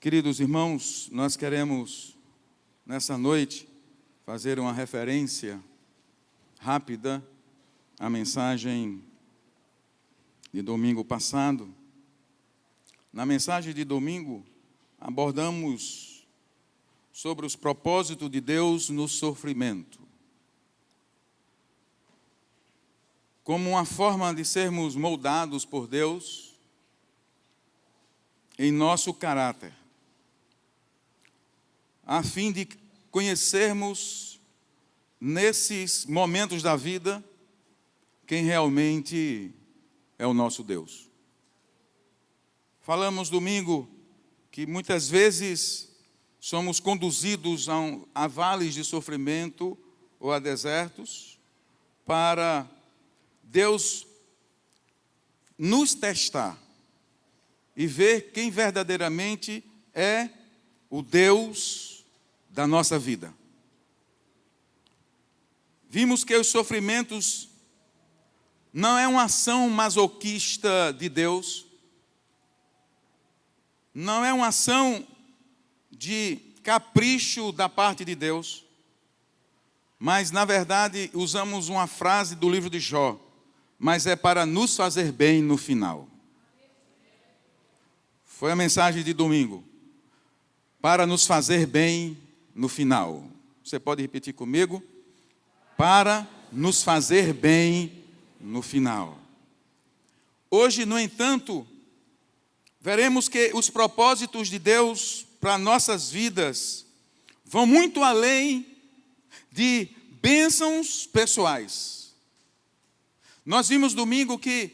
Queridos irmãos, nós queremos, nessa noite, fazer uma referência rápida à mensagem de domingo passado. Na mensagem de domingo, abordamos sobre os propósitos de Deus no sofrimento, como uma forma de sermos moldados por Deus em nosso caráter, a fim de conhecermos, nesses momentos da vida, quem realmente é o nosso Deus. Falamos domingo que muitas vezes somos conduzidos a vales de sofrimento ou a desertos para Deus nos testar e ver quem verdadeiramente é o Deus da nossa vida. Vimos que os sofrimentos não é uma ação masoquista de Deus, não é uma ação de capricho da parte de Deus, mas, na verdade, usamos uma frase do livro de Jó, mas é para nos fazer bem no final. Foi a mensagem de domingo. Para nos fazer bem no final. Você pode repetir comigo? Para nos fazer bem no final. Hoje, no entanto, veremos que os propósitos de Deus para nossas vidas vão muito além de bênçãos pessoais. Nós vimos domingo que,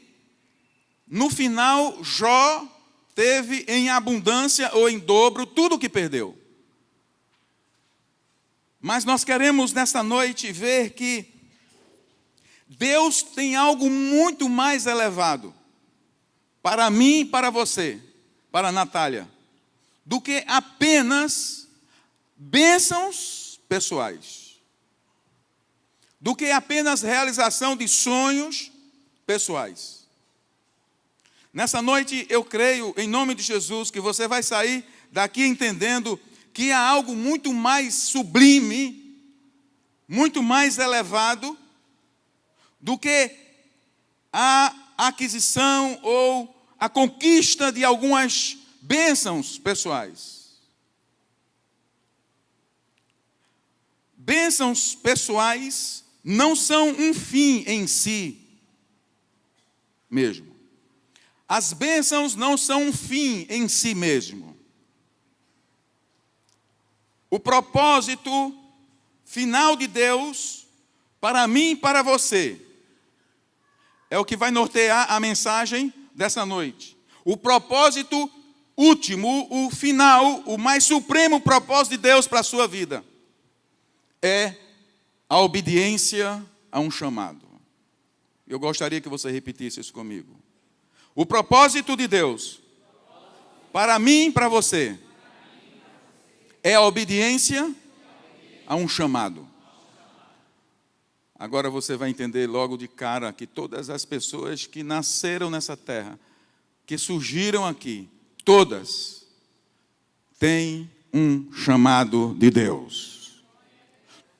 no final, Jó teve em abundância ou em dobro tudo o que perdeu. Mas nós queremos nesta noite ver que Deus tem algo muito mais elevado para mim e para você, para a Natália, do que apenas bênçãos pessoais, do que apenas realização de sonhos pessoais. Nessa noite eu creio, em nome de Jesus, que você vai sair daqui entendendo que há algo muito mais sublime, muito mais elevado, do que a aquisição ou a conquista de algumas bênçãos pessoais. Bênçãos pessoais não são um fim em si mesmo. As bênçãos não são um fim em si mesmo. O propósito final de Deus, para mim e para você, é o que vai nortear a mensagem dessa noite. O propósito último, o final, o mais supremo propósito de Deus para a sua vida é a obediência a um chamado. Eu gostaria que você repetisse isso comigo. O propósito de Deus para mim e para você é a obediência a um chamado. Agora você vai entender logo de cara que todas as pessoas que nasceram nessa terra, que surgiram aqui, todas têm um chamado de Deus.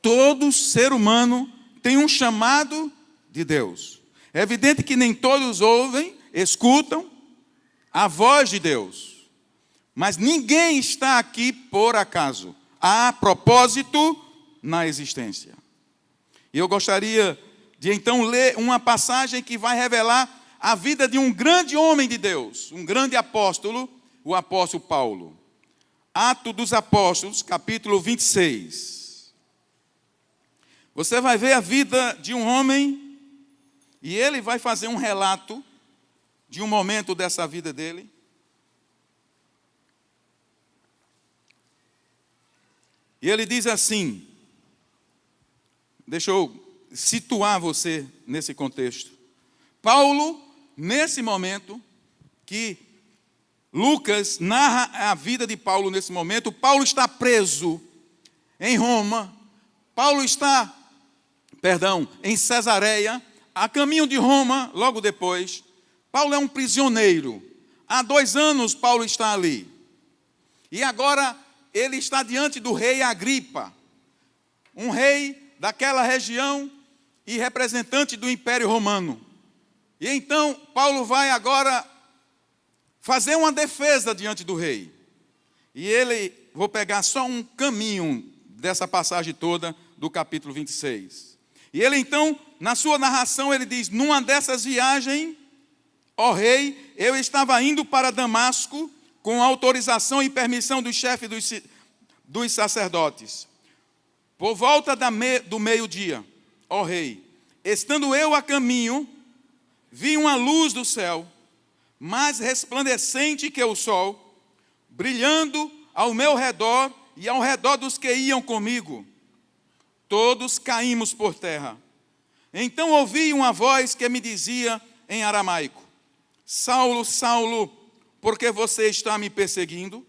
Todo ser humano tem um chamado de Deus. É evidente que nem todos ouvem, escutam a voz de Deus. Mas ninguém está aqui por acaso. Há propósito na existência. E eu gostaria de então ler uma passagem que vai revelar a vida de um grande homem de Deus, um grande apóstolo, o apóstolo Paulo. Atos dos Apóstolos, capítulo 26. Você vai ver a vida de um homem e ele vai fazer um relato de um momento dessa vida dele. E ele diz assim, deixa eu situar você nesse contexto. Paulo, nesse momento que Lucas narra a vida de Paulo nesse momento, Paulo está preso em Roma, Paulo está, em Cesareia, a caminho de Roma, logo depois. Paulo é um prisioneiro. Há 2 anos Paulo está ali. E agora ele está diante do rei Agripa, um rei daquela região e representante do Império Romano. E então Paulo vai agora fazer uma defesa diante do rei. E vou pegar só um caminho dessa passagem toda do capítulo 26. E ele então, na sua narração, ele diz: numa dessas viagens, ó rei, eu estava indo para Damasco com autorização e permissão do chefe dos sacerdotes. Por volta do meio-dia, ó rei, estando eu a caminho, vi uma luz do céu, mais resplandecente que o sol, brilhando ao meu redor e ao redor dos que iam comigo. Todos caímos por terra. Então ouvi uma voz que me dizia em aramaico: Saulo, Saulo, por que você está me perseguindo?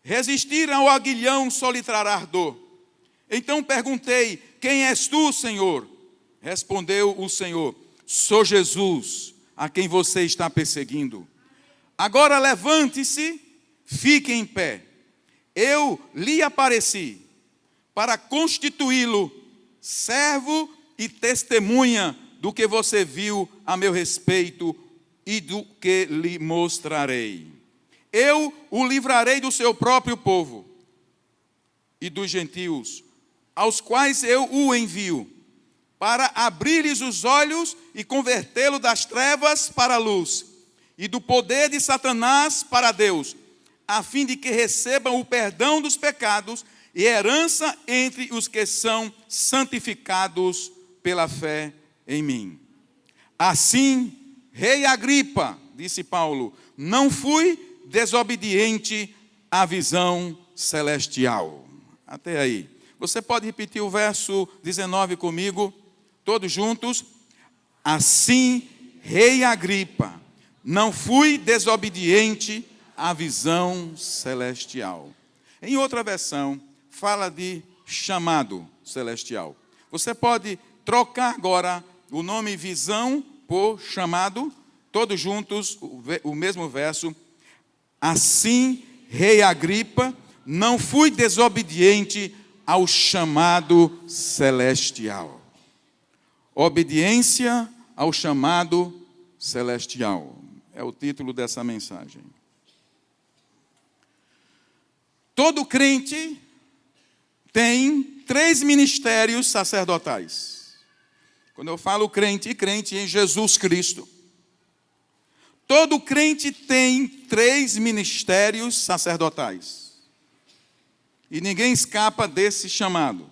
Resistir ao aguilhão só lhe trará dor. Então perguntei: quem és tu, Senhor? Respondeu o Senhor: sou Jesus, a quem você está perseguindo. Agora levante-se, fique em pé. Eu lhe apareci para constituí-lo servo e testemunha do que você viu a meu respeito e do que lhe mostrarei. Eu o livrarei do seu próprio povo e dos gentios, aos quais eu o envio, para abrir-lhes os olhos e convertê-lo das trevas para a luz, e do poder de Satanás para Deus, a fim de que recebam o perdão dos pecados e herança entre os que são santificados pela fé em mim. Assim, rei Agripa, disse Paulo, não fui desobediente à visão celestial. Até aí. Você pode repetir o verso 19 comigo, todos juntos? Assim, rei Agripa, não fui desobediente à visão celestial. Em outra versão, fala de chamado celestial. Você pode trocar agora o nome visão por chamado, todos juntos, o mesmo verso. Assim, rei Agripa, não fui desobediente ao chamado celestial. Obediência ao chamado celestial. É o título dessa mensagem. Todo crente tem 3 ministérios sacerdotais. Quando eu falo crente em Jesus Cristo. Todo crente tem 3 ministérios sacerdotais. E ninguém escapa desse chamado.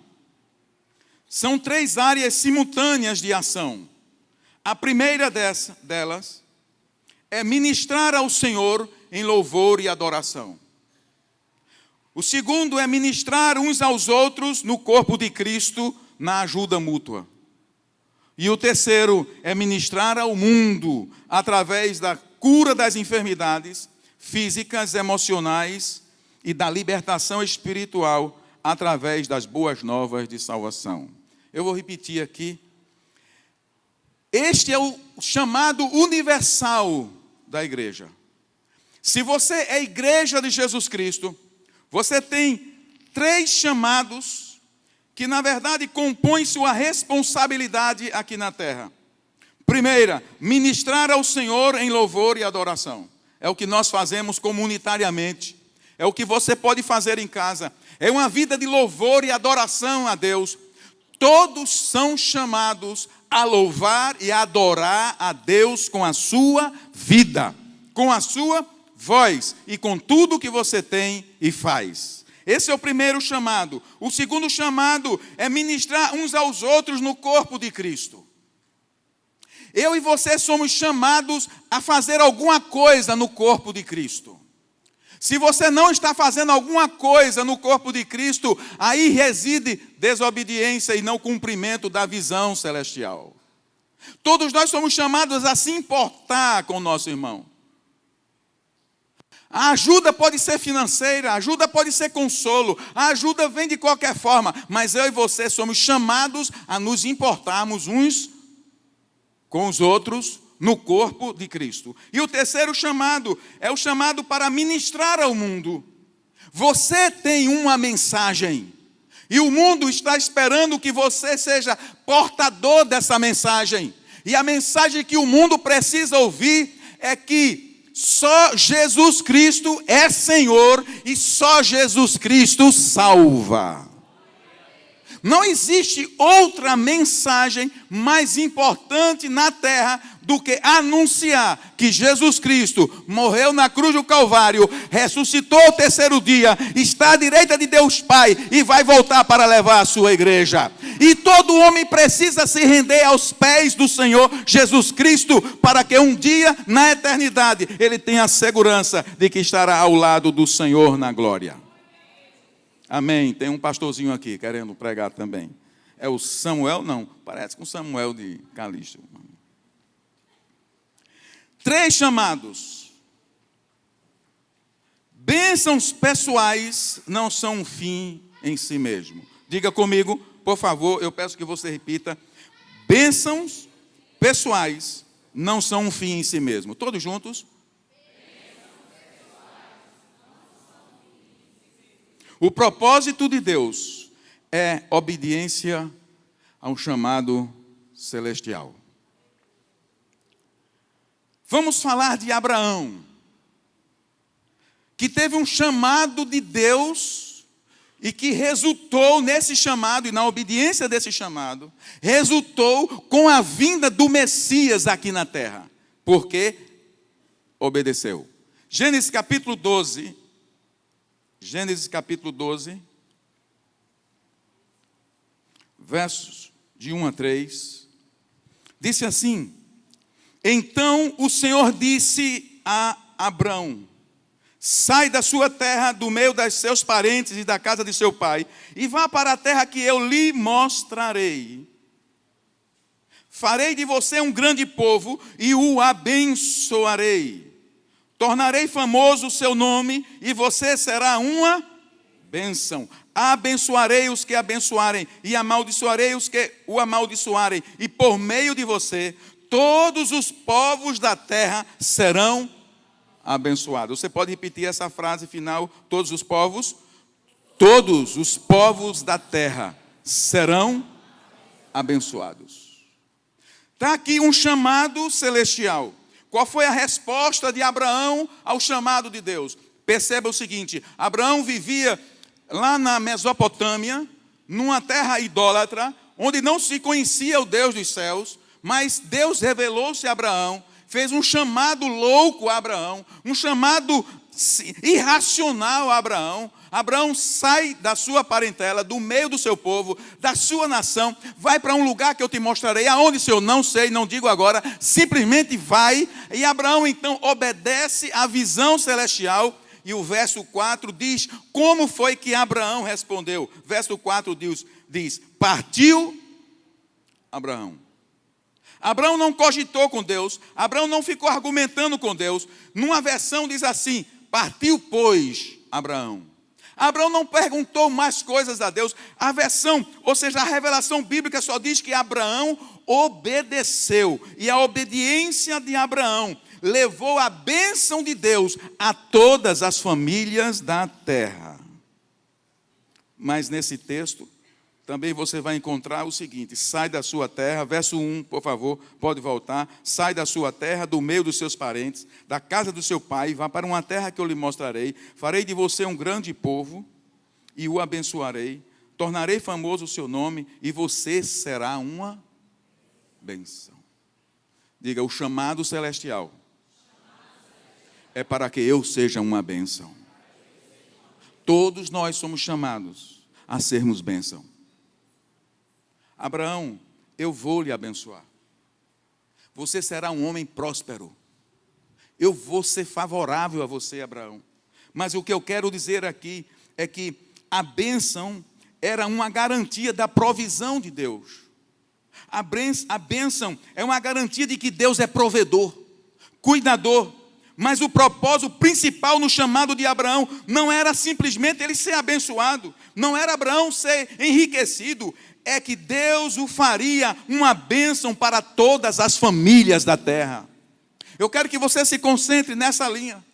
São 3 áreas simultâneas de ação. A primeira delas é ministrar ao Senhor em louvor e adoração. O segundo é ministrar uns aos outros no corpo de Cristo, na ajuda mútua. E o terceiro é ministrar ao mundo através da cura das enfermidades físicas, emocionais e da libertação espiritual através das boas novas de salvação. Eu vou repetir aqui. Este é o chamado universal da igreja. Se você é igreja de Jesus Cristo, você tem 3 chamados que, na verdade, compõem sua responsabilidade aqui na terra. Primeira, ministrar ao Senhor em louvor e adoração. É o que nós fazemos comunitariamente. É o que você pode fazer em casa. É uma vida de louvor e adoração a Deus. Todos são chamados a louvar e a adorar a Deus com a sua vida, com a sua voz e com tudo que você tem e faz. Esse é o primeiro chamado. O segundo chamado é ministrar uns aos outros no corpo de Cristo. Eu e você somos chamados a fazer alguma coisa no corpo de Cristo. Se você não está fazendo alguma coisa no corpo de Cristo, aí reside desobediência e não cumprimento da visão celestial. Todos nós somos chamados a se importar com o nosso irmão. A ajuda pode ser financeira, a ajuda pode ser consolo, a ajuda vem de qualquer forma, mas eu e você somos chamados a nos importarmos uns com os outros no corpo de Cristo. E o terceiro chamado é o chamado para ministrar ao mundo. Você tem uma mensagem. E o mundo está esperando que você seja portador dessa mensagem. E a mensagem que o mundo precisa ouvir é que só Jesus Cristo é Senhor e só Jesus Cristo salva. Não existe outra mensagem mais importante na terra do que anunciar que Jesus Cristo morreu na cruz do Calvário, ressuscitou ao terceiro dia, está à direita de Deus Pai e vai voltar para levar a sua igreja. E todo homem precisa se render aos pés do Senhor Jesus Cristo para que um dia, na eternidade, ele tenha a segurança de que estará ao lado do Senhor na glória. Amém. Tem um pastorzinho aqui querendo pregar também. É o Samuel? Não, parece com Samuel de Calixto. 3 chamados. Bênçãos pessoais não são um fim em si mesmo. Diga comigo, por favor, eu peço que você repita. Bênçãos pessoais não são um fim em si mesmo. Todos juntos? O propósito de Deus é obediência a um chamado celestial. Vamos falar de Abraão, que teve um chamado de Deus e que resultou nesse chamado e na obediência desse chamado, resultou com a vinda do Messias aqui na terra, porque obedeceu. Gênesis capítulo 12, versos de 1 a 3, disse assim: Então o Senhor disse a Abrão: sai da sua terra, do meio dos seus parentes e da casa de seu pai, e vá para a terra que eu lhe mostrarei. Farei de você um grande povo e o abençoarei. Tornarei famoso o seu nome e você será uma bênção. Abençoarei os que abençoarem e amaldiçoarei os que o amaldiçoarem. E por meio de você, todos os povos da terra serão abençoados. Você pode repetir essa frase final? Todos os povos da terra serão abençoados. Está aqui um chamado celestial. Qual foi a resposta de Abraão ao chamado de Deus? Perceba o seguinte: Abraão vivia lá na Mesopotâmia, numa terra idólatra, onde não se conhecia o Deus dos céus, mas Deus revelou-se a Abraão, fez um chamado louco a Abraão, um chamado irracional a Abraão. Abraão sai da sua parentela, do meio do seu povo, da sua nação, vai para um lugar que eu te mostrarei, aonde, Senhor, não sei, não digo agora, simplesmente vai. E Abraão então obedece à visão celestial. E o verso 4 diz como foi que Abraão respondeu. Verso 4 diz: partiu Abraão. Abraão não cogitou com Deus, Abraão não ficou argumentando com Deus. Numa versão diz assim: partiu, pois, Abraão. Abraão não perguntou mais coisas a Deus. A versão, ou seja, a revelação bíblica só diz que Abraão obedeceu. E a obediência de Abraão levou a bênção de Deus a todas as famílias da terra. Mas nesse texto, também você vai encontrar o seguinte: sai da sua terra, verso 1, por favor, pode voltar. Sai da sua terra, do meio dos seus parentes, da casa do seu pai, vá para uma terra que eu lhe mostrarei. Farei de você um grande povo e o abençoarei. Tornarei famoso o seu nome e você será uma bênção. Diga: o chamado celestial é para que eu seja uma bênção. Todos nós somos chamados a sermos bênção. Abraão, eu vou lhe abençoar. Você será um homem próspero. Eu vou ser favorável a você, Abraão. Mas o que eu quero dizer aqui é que a bênção era uma garantia da provisão de Deus. A bênção é uma garantia de que Deus é provedor, cuidador. Mas o propósito principal no chamado de Abraão não era simplesmente ele ser abençoado, não era Abraão ser enriquecido, é que Deus o faria uma bênção para todas as famílias da terra. Eu quero que você se concentre nessa linha.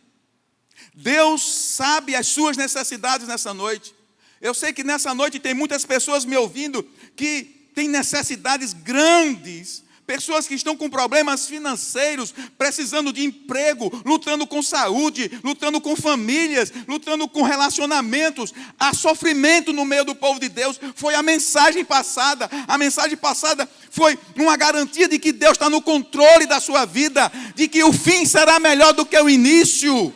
Deus sabe as suas necessidades nessa noite. Eu sei que nessa noite tem muitas pessoas me ouvindo que têm necessidades grandes. Pessoas que estão com problemas financeiros, precisando de emprego, lutando com saúde, lutando com famílias, lutando com relacionamentos. Há sofrimento no meio do povo de Deus. Foi a mensagem passada. A mensagem passada foi uma garantia de que Deus está no controle da sua vida, de que o fim será melhor do que o início.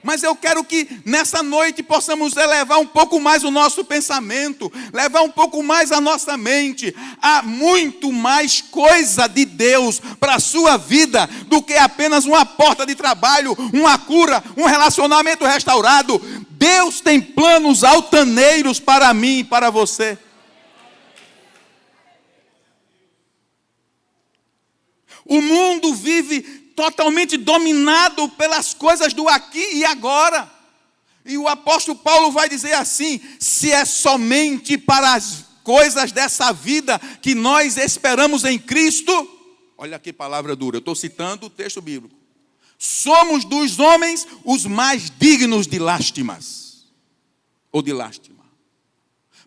Mas eu quero que nessa noite possamos elevar um pouco mais o nosso pensamento, levar um pouco mais a nossa mente. Há muito mais coisa de Deus para a sua vida do que apenas uma porta de trabalho, uma cura, um relacionamento restaurado. Deus tem planos altaneiros para mim e para você. O mundo vive totalmente dominado pelas coisas do aqui e agora. E o apóstolo Paulo vai dizer assim: se é somente para as coisas dessa vida que nós esperamos em Cristo, olha que palavra dura, eu estou citando o texto bíblico, somos dos homens os mais dignos de lástimas, ou de lástima.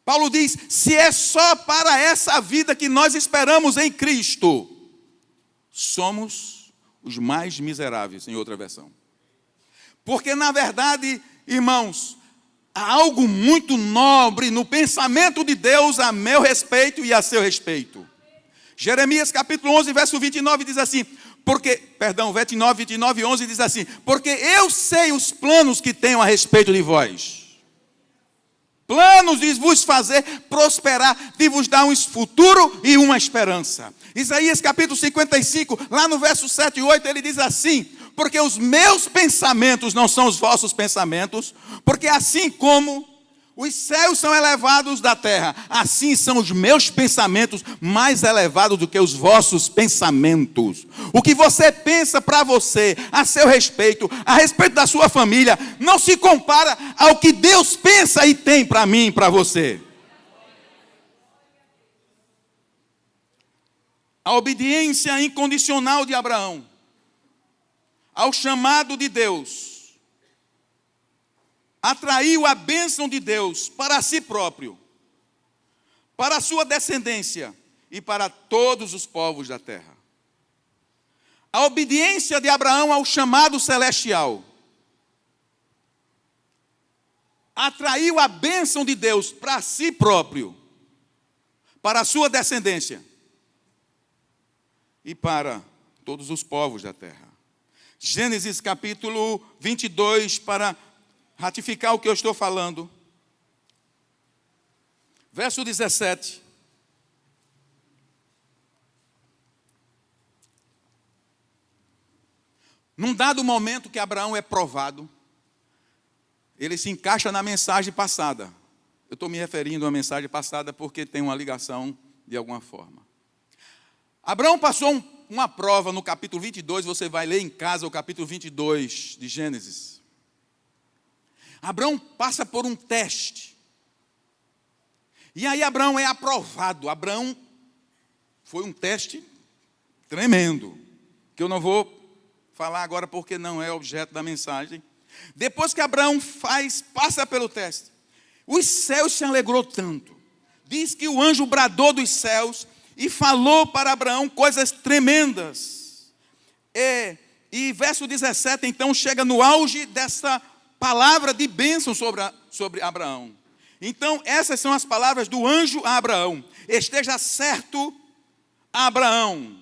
Paulo diz, se é só para essa vida que nós esperamos em Cristo, somos os mais miseráveis, em outra versão. Porque, na verdade, irmãos, há algo muito nobre no pensamento de Deus a meu respeito e a seu respeito. Jeremias capítulo 11, verso 29 diz assim, 29, 11 diz assim, porque eu sei os planos que tenho a respeito de vós. Planos de vos fazer prosperar, de vos dar um futuro e uma esperança. Isaías capítulo 55, lá no verso 7 e 8, ele diz assim, porque os meus pensamentos não são os vossos pensamentos, porque assim como os céus são elevados da terra, assim são os meus pensamentos mais elevados do que os vossos pensamentos. O que você pensa para você, a seu respeito, a respeito da sua família, não se compara ao que Deus pensa e tem para mim e para você. A obediência incondicional de Abraão ao chamado de Deus atraiu a bênção de Deus para si próprio, para a sua descendência e para todos os povos da terra. A obediência de Abraão ao chamado celestial atraiu a bênção de Deus para si próprio, para a sua descendência e para todos os povos da terra. Gênesis capítulo 22, para ratificar o que eu estou falando. Verso 17. Num dado momento que Abraão é provado, ele se encaixa na mensagem passada. Eu estou me referindo à mensagem passada porque tem uma ligação de alguma forma. Abraão passou uma prova no capítulo 22, você vai ler em casa o capítulo 22 de Gênesis. Abraão passa por um teste. E aí Abraão é aprovado. Abraão foi um teste tremendo, que eu não vou falar agora porque não é objeto da mensagem. Depois que Abraão passa pelo teste, os céus se alegrou tanto. Diz que o anjo bradou dos céus e falou para Abraão coisas tremendas. E verso 17, então, chega no auge dessa palavra de bênção sobre Abraão. Então, essas são as palavras do anjo a Abraão. Esteja certo, Abraão,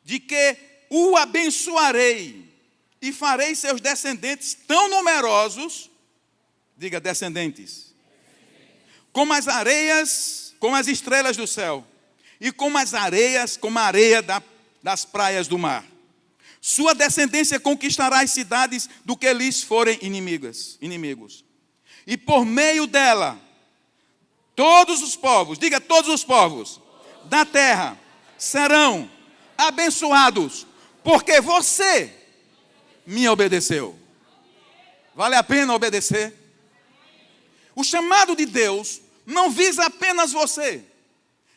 de que o abençoarei e farei seus descendentes tão numerosos, diga descendentes, como as areias, como as estrelas do céu, e como as areias, como a areia das praias do mar. Sua descendência conquistará as cidades do que lhes forem inimigos. E por meio dela, todos os povos, diga todos os povos da terra serão abençoados, porque você me obedeceu. Vale a pena obedecer? O chamado de Deus não visa apenas você.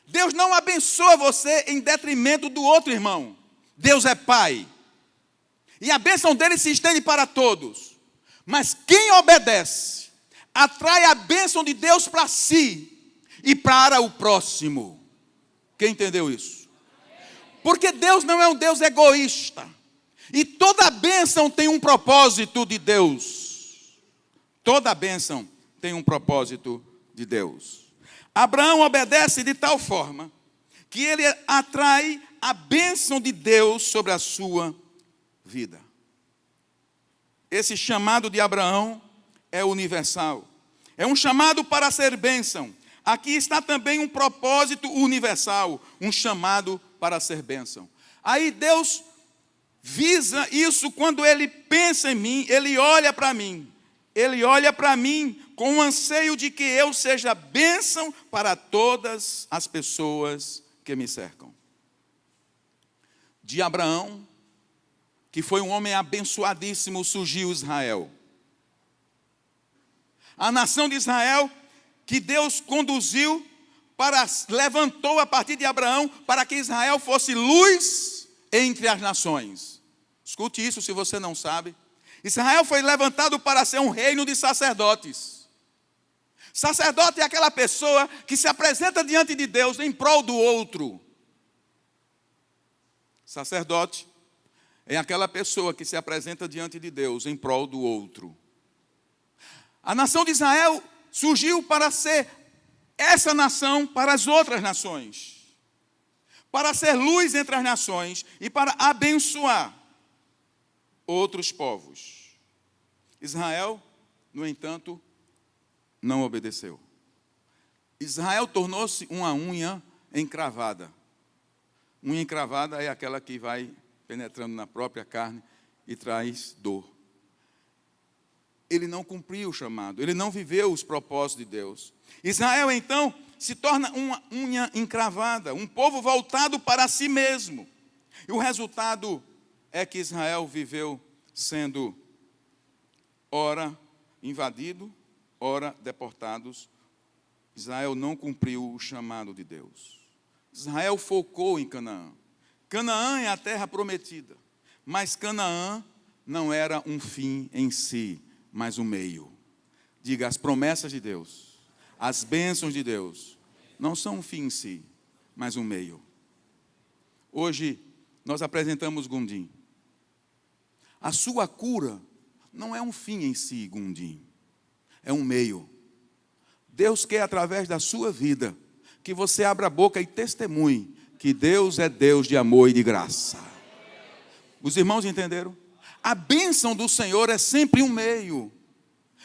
Deus não abençoa você em detrimento do outro irmão. Deus é Pai. E a bênção dele se estende para todos. Mas quem obedece, atrai a bênção de Deus para si e para o próximo. Quem entendeu isso? Porque Deus não é um Deus egoísta. E toda bênção tem um propósito de Deus. Toda bênção tem um propósito de Deus. Abraão obedece de tal forma que ele atrai a bênção de Deus sobre a sua vida. Esse chamado de Abraão é universal. É um chamado para ser bênção. Aqui está também um propósito universal, um chamado para ser bênção. Aí Deus visa isso quando Ele pensa em mim, Ele olha para mim. Ele olha para mim com o anseio de que eu seja bênção para todas as pessoas que me cercam. De Abraão, que foi um homem abençoadíssimo, surgiu Israel. A nação de Israel, que Deus conduziu, levantou a partir de Abraão, para que Israel fosse luz entre as nações. Escute isso se você não sabe. Israel foi levantado para ser um reino de sacerdotes. Sacerdote é aquela pessoa que se apresenta diante de Deus em prol do outro. Sacerdote é aquela pessoa que se apresenta diante de Deus em prol do outro. A nação de Israel surgiu para ser essa nação para as outras nações. Para ser luz entre as nações e para abençoar outros povos. Israel, no entanto, não obedeceu. Israel tornou-se uma unha encravada. Unha encravada é aquela que vai penetrando na própria carne e traz dor. Ele não cumpriu o chamado, ele não viveu os propósitos de Deus. Israel, então, se torna uma unha encravada, um povo voltado para si mesmo. E o resultado é que Israel viveu sendo ora invadido, ora deportados. Israel não cumpriu o chamado de Deus. Israel focou em Canaã. Canaã é a terra prometida, mas Canaã não era um fim em si, mas um meio. Diga, as promessas de Deus, as bênçãos de Deus, não são um fim em si, mas um meio. Hoje, nós apresentamos Gundim. A sua cura não é um fim em si, Gundim, é um meio. Deus quer, através da sua vida, que você abra a boca e testemunhe que Deus é Deus de amor e de graça. Os irmãos entenderam? A bênção do Senhor é sempre um meio.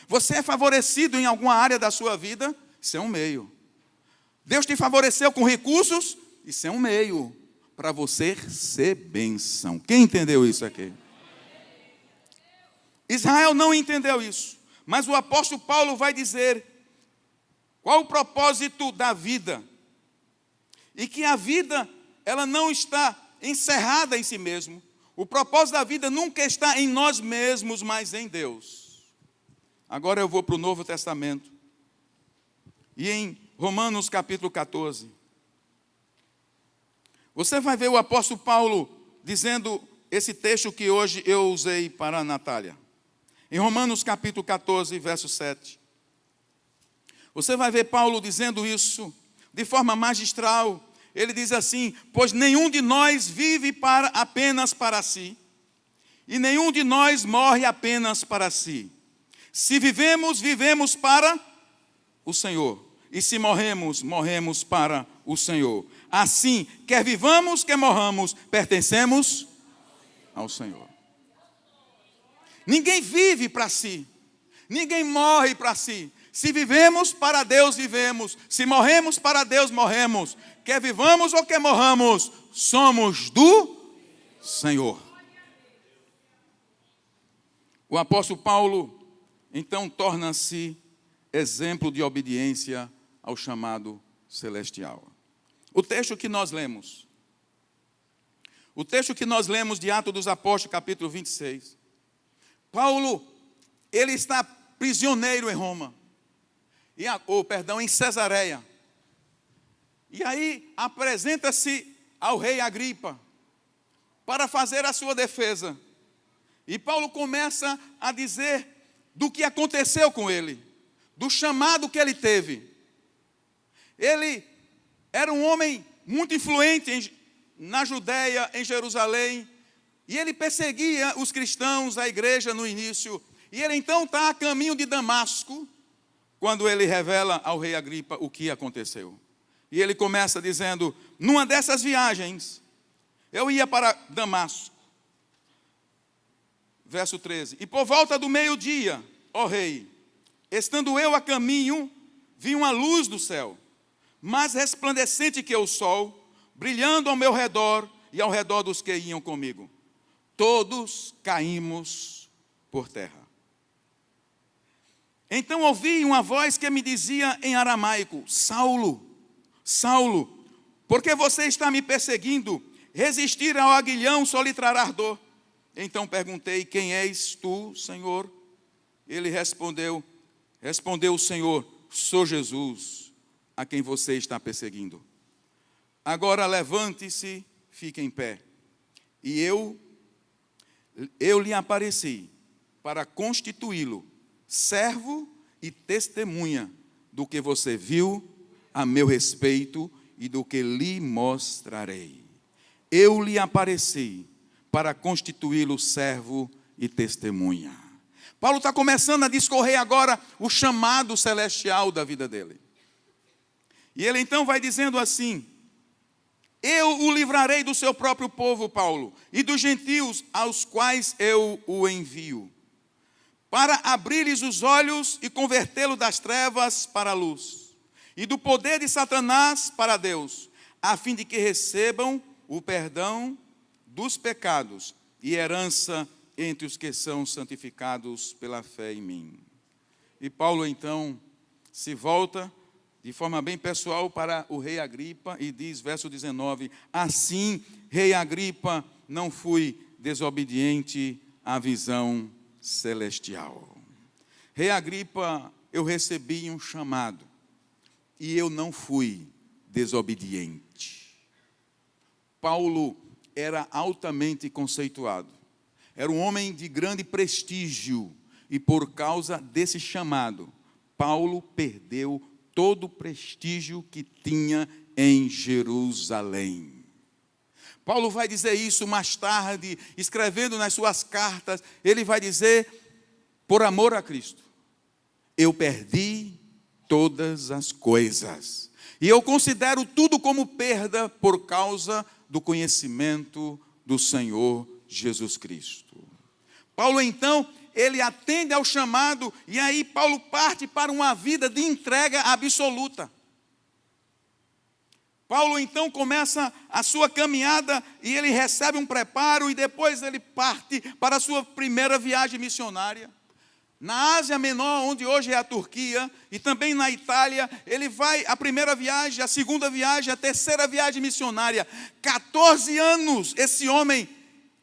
Você é favorecido em alguma área da sua vida? Isso é um meio. Deus te favoreceu com recursos? Isso é um meio para você ser bênção. Quem entendeu isso aqui? Israel não entendeu isso. Mas o apóstolo Paulo vai dizer qual o propósito da vida. E que a vida, ela não está encerrada em si mesmo. O propósito da vida nunca está em nós mesmos, mas em Deus. Agora eu vou para o Novo Testamento. E em Romanos capítulo 14. Você vai ver o apóstolo Paulo dizendo esse texto que hoje eu usei para a Natália. Em Romanos capítulo 14, verso 7. Você vai ver Paulo dizendo isso de forma magistral. Ele diz assim: pois nenhum de nós vive apenas para si, e nenhum de nós morre apenas para si. Se vivemos, vivemos para o Senhor, e se morremos, morremos para o Senhor. Assim, quer vivamos, quer morramos, pertencemos ao Senhor. Ninguém vive para si, ninguém morre para si. Se vivemos, para Deus vivemos. Se morremos, para Deus morremos. Quer vivamos ou quer morramos, somos do Senhor. O apóstolo Paulo, então, torna-se exemplo de obediência ao chamado celestial. O texto que nós lemos de Atos dos Apóstolos, capítulo 26. Paulo, ele está prisioneiro em Roma. Em Cesareia. E aí apresenta-se ao rei Agripa para fazer a sua defesa. E Paulo começa a dizer do que aconteceu com ele, do chamado que ele teve. Ele era um homem muito influente na Judéia, em Jerusalém, e ele perseguia os cristãos, a igreja no início. E ele então está a caminho de Damasco, quando ele revela ao rei Agripa o que aconteceu. E ele começa dizendo: numa dessas viagens, eu ia para Damasco. Verso 13: e por volta do meio-dia, ó rei, estando eu a caminho, vi uma luz do céu, mais resplandecente que o sol, brilhando ao meu redor e ao redor dos que iam comigo. Todos caímos por terra. Então ouvi uma voz que me dizia em aramaico: Saulo, Saulo, por que você está me perseguindo? Resistir ao aguilhão só lhe trará dor. Então perguntei: quem és tu, Senhor? Ele respondeu o Senhor: sou Jesus, a quem você está perseguindo. Agora levante-se, fique em pé. E eu lhe apareci para constituí-lo servo e testemunha do que você viu a meu respeito e do que lhe mostrarei. Eu lhe apareci para constituí-lo servo e testemunha. Paulo está começando a discorrer agora o chamado celestial da vida dele. E ele então vai dizendo assim: eu o livrarei do seu próprio povo, Paulo, e dos gentios aos quais eu o envio, para abrir-lhes os olhos e convertê-lo das trevas para a luz, e do poder de Satanás para Deus, a fim de que recebam o perdão dos pecados e herança entre os que são santificados pela fé em mim. E Paulo então se volta de forma bem pessoal para o rei Agripa e diz, verso 19: assim, rei Agripa, não fui desobediente à visão celestial. Rei Agripa, eu recebi um chamado e eu não fui desobediente. Paulo era altamente conceituado, era um homem de grande prestígio, e por causa desse chamado, Paulo perdeu todo o prestígio que tinha em Jerusalém. Paulo vai dizer isso mais tarde, escrevendo nas suas cartas. Ele vai dizer: por amor a Cristo, eu perdi todas as coisas, e eu considero tudo como perda por causa do conhecimento do Senhor Jesus Cristo. Paulo então, ele atende ao chamado, e aí Paulo parte para uma vida de entrega absoluta. Paulo então começa a sua caminhada e ele recebe um preparo, e depois ele parte para a sua primeira viagem missionária. Na Ásia Menor, onde hoje é a Turquia, e também na Itália, ele vai a primeira viagem, a segunda viagem, a terceira viagem missionária. 14 anos esse homem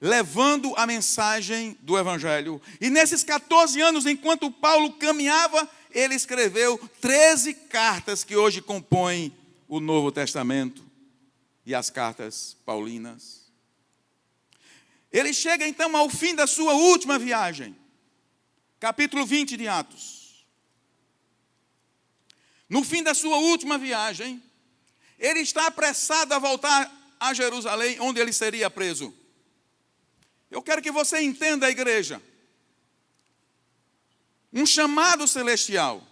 levando a mensagem do Evangelho. E nesses 14 anos, enquanto Paulo caminhava, ele escreveu 13 cartas que hoje compõem o Novo Testamento e as cartas paulinas. Ele chega então ao fim da sua última viagem. Capítulo 20 de Atos. No fim da sua última viagem, ele está apressado a voltar a Jerusalém, onde ele seria preso. Eu quero que você entenda, a igreja, um chamado celestial,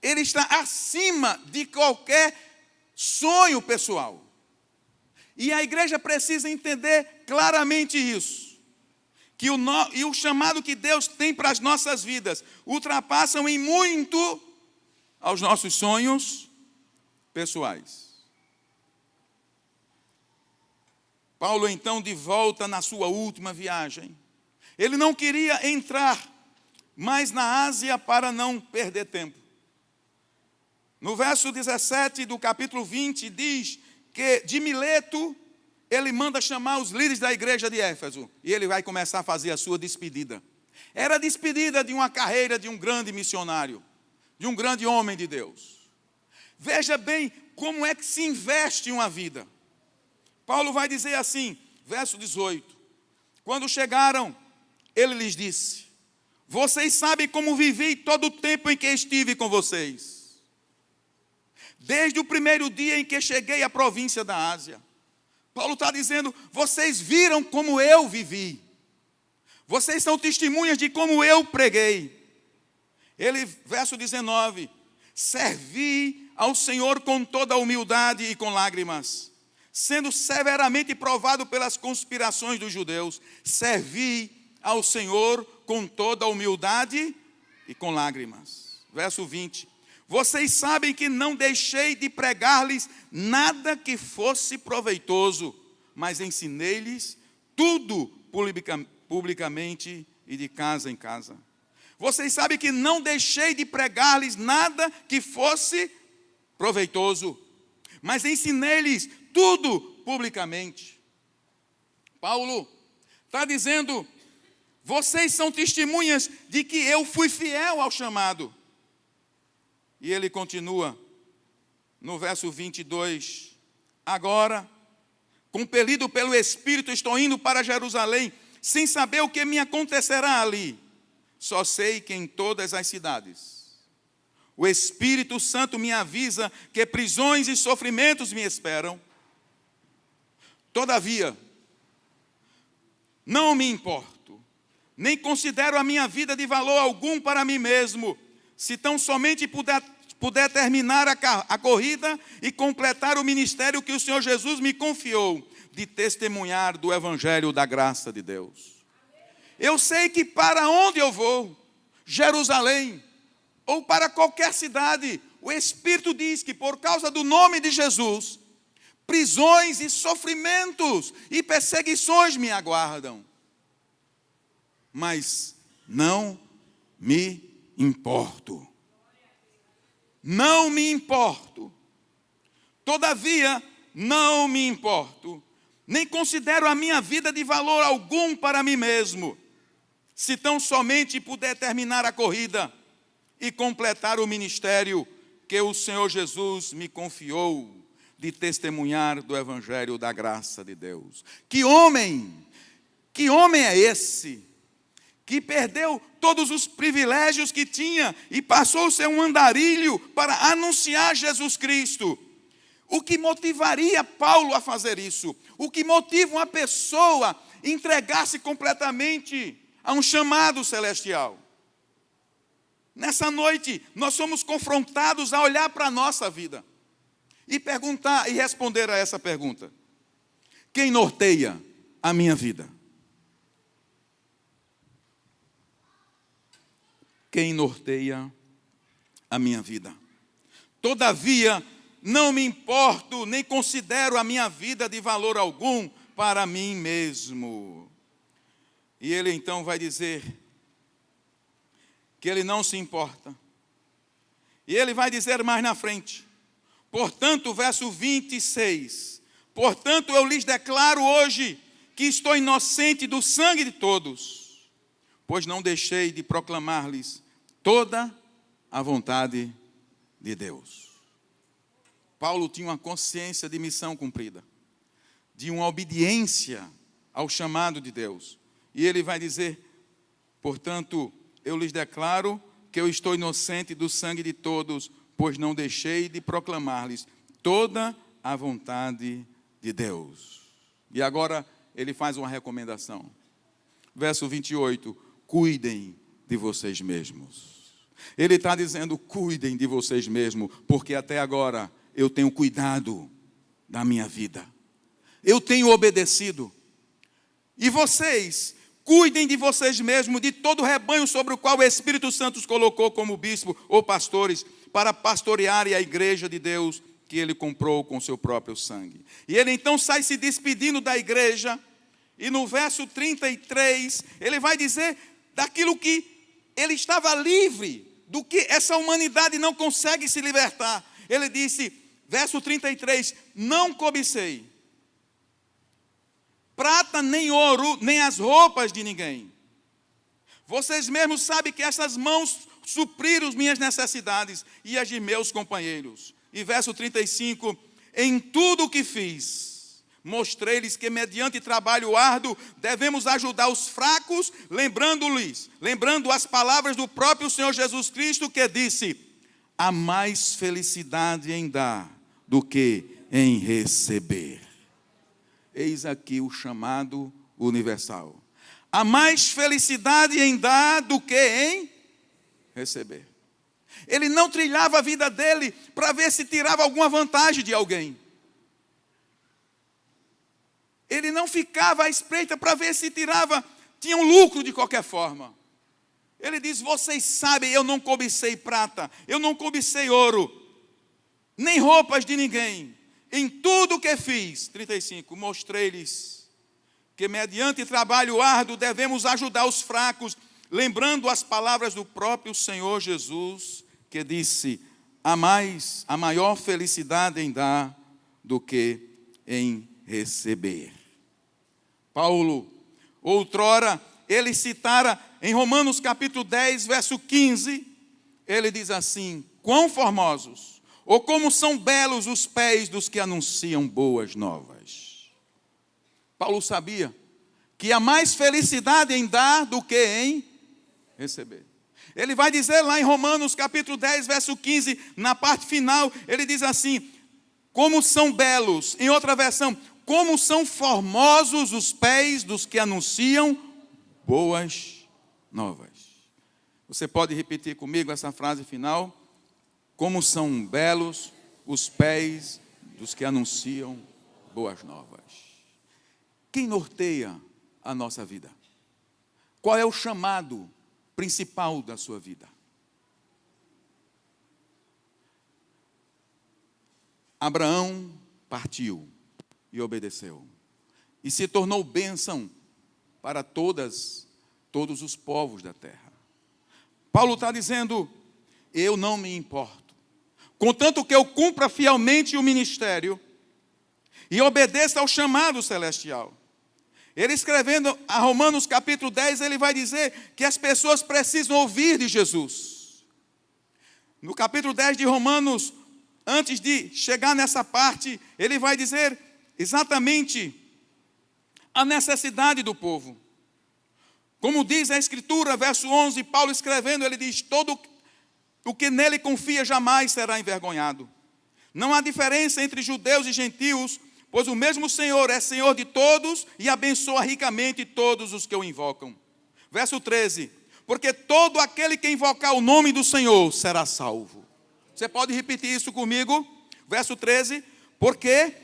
ele está acima de qualquer sonho pessoal. E a igreja precisa entender claramente isso. Que o chamado que Deus tem para as nossas vidas ultrapassam em muito aos nossos sonhos pessoais. Paulo então, de volta na sua última viagem, ele não queria entrar mais na Ásia para não perder tempo. No verso 17 do capítulo 20 diz que de Mileto ele manda chamar os líderes da igreja de Éfeso, e ele vai começar a fazer a sua despedida. Era a despedida de uma carreira de um grande missionário, de um grande homem de Deus. Veja bem como é que se investe uma vida. Paulo vai dizer assim, verso 18: quando chegaram, ele lhes disse: Vocês sabem como vivi todo o tempo em que estive com vocês. Desde o primeiro dia em que cheguei à província da Ásia. Paulo está dizendo, vocês viram como eu vivi. Vocês são testemunhas de como eu preguei. Verso 19, servi ao Senhor com toda a humildade e com lágrimas, sendo severamente provado pelas conspirações dos judeus. Servi ao Senhor com toda a humildade e com lágrimas. Verso 20, vocês sabem que não deixei de pregar-lhes nada que fosse proveitoso, mas ensinei-lhes tudo publicamente e de casa em casa. Vocês sabem que não deixei de pregar-lhes nada que fosse proveitoso, mas ensinei-lhes tudo publicamente. Paulo está dizendo, vocês são testemunhas de que eu fui fiel ao chamado. E ele continua no verso 22, agora, compelido pelo Espírito, estou indo para Jerusalém, sem saber o que me acontecerá ali. Só sei que em todas as cidades o Espírito Santo me avisa que prisões e sofrimentos me esperam. Todavia, não me importo, nem considero a minha vida de valor algum para mim mesmo, se tão somente puder terminar a corrida e completar o ministério que o Senhor Jesus me confiou, de testemunhar do Evangelho da graça de Deus. Eu sei que para onde eu vou, Jerusalém, ou para qualquer cidade, o Espírito diz que por causa do nome de Jesus, prisões e sofrimentos e perseguições me aguardam. Mas não me importo. Não me importo. Todavia, não me importo. Nem considero a minha vida de valor algum para mim mesmo, se tão somente puder terminar a corrida e completar o ministério que o Senhor Jesus me confiou, de testemunhar do Evangelho da graça de Deus. Que homem é esse, que perdeu todos os privilégios que tinha e passou a ser um andarilho para anunciar Jesus Cristo? O que motivaria Paulo a fazer isso? O que motiva uma pessoa a entregar-se completamente a um chamado celestial? Nessa noite, nós somos confrontados a olhar para a nossa vida e perguntar e responder a essa pergunta: quem norteia a minha vida? Quem norteia a minha vida? Todavia, não me importo, nem considero a minha vida de valor algum para mim mesmo. E ele então vai dizer que ele não se importa. E ele vai dizer mais na frente, portanto, verso 26, portanto eu lhes declaro hoje que estou inocente do sangue de todos, pois não deixei de proclamar-lhes toda a vontade de Deus. Paulo tinha uma consciência de missão cumprida, de uma obediência ao chamado de Deus. E ele vai dizer, portanto, eu lhes declaro que eu estou inocente do sangue de todos, pois não deixei de proclamar-lhes toda a vontade de Deus. E agora ele faz uma recomendação. Verso 28, cuidem de vocês mesmos. Ele está dizendo, cuidem de vocês mesmos, porque até agora eu tenho cuidado da minha vida. Eu tenho obedecido. E vocês, cuidem de vocês mesmos, de todo o rebanho sobre o qual o Espírito Santo os colocou como bispo ou pastores, para pastorearem a igreja de Deus que ele comprou com seu próprio sangue. E ele então sai se despedindo da igreja, e no verso 33, ele vai dizer daquilo que ele estava livre, do que essa humanidade não consegue se libertar. Ele disse, verso 33, não cobicei prata, nem ouro, nem as roupas de ninguém. Vocês mesmos sabem que essas mãos supriram as minhas necessidades e as de meus companheiros. E verso 35, em tudo o que fiz, Mostrei-lhes que, mediante trabalho árduo, devemos ajudar os fracos, lembrando as palavras do próprio Senhor Jesus Cristo, que disse: há mais felicidade em dar do que em receber. Eis aqui o chamado universal. Há mais felicidade em dar do que em receber. Ele não trilhava a vida dele para ver se tirava alguma vantagem de alguém. Ele não ficava à espreita para ver se tinha um lucro de qualquer forma. Ele diz: vocês sabem, eu não cobicei prata, eu não cobicei ouro, nem roupas de ninguém. Em tudo o que fiz, 35, mostrei-lhes que mediante trabalho árduo devemos ajudar os fracos, lembrando as palavras do próprio Senhor Jesus, que disse: há maior felicidade em dar do que em receber. Paulo, outrora, ele citara em Romanos capítulo 10, verso 15, ele diz assim: quão formosos, ou como são belos os pés dos que anunciam boas novas. Paulo sabia que há mais felicidade em dar do que em receber. Ele vai dizer lá em Romanos capítulo 10, verso 15, na parte final, ele diz assim: como são belos, em outra versão, como são formosos os pés dos que anunciam boas novas. Você pode repetir comigo essa frase final? Como são belos os pés dos que anunciam boas novas. Quem norteia a nossa vida? Qual é o chamado principal da sua vida? Abraão partiu e obedeceu, e se tornou bênção para todos os povos da terra. Paulo está dizendo: eu não me importo, contanto que eu cumpra fielmente o ministério e obedeça ao chamado celestial. Ele, escrevendo a Romanos capítulo 10, ele vai dizer que as pessoas precisam ouvir de Jesus. No capítulo 10 de Romanos, antes de chegar nessa parte, ele vai dizer exatamente a necessidade do povo. Como diz a Escritura, verso 11, Paulo escrevendo, ele diz: todo o que nele confia jamais será envergonhado. Não há diferença entre judeus e gentios, pois o mesmo Senhor é Senhor de todos e abençoa ricamente todos os que o invocam. Verso 13, porque todo aquele que invocar o nome do Senhor será salvo. Você pode repetir isso comigo? Verso 13, porque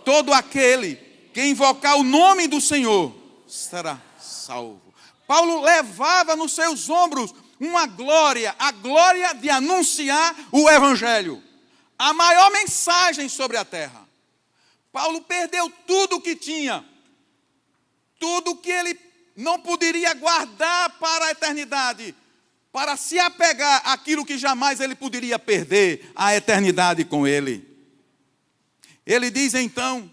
todo aquele que invocar o nome do Senhor será salvo. Paulo levava nos seus ombros uma glória, a glória de anunciar o Evangelho, a maior mensagem sobre a terra. Paulo perdeu tudo o que tinha, tudo que ele não poderia guardar para a eternidade, para se apegar àquilo que jamais ele poderia perder, a eternidade com ele. Ele diz então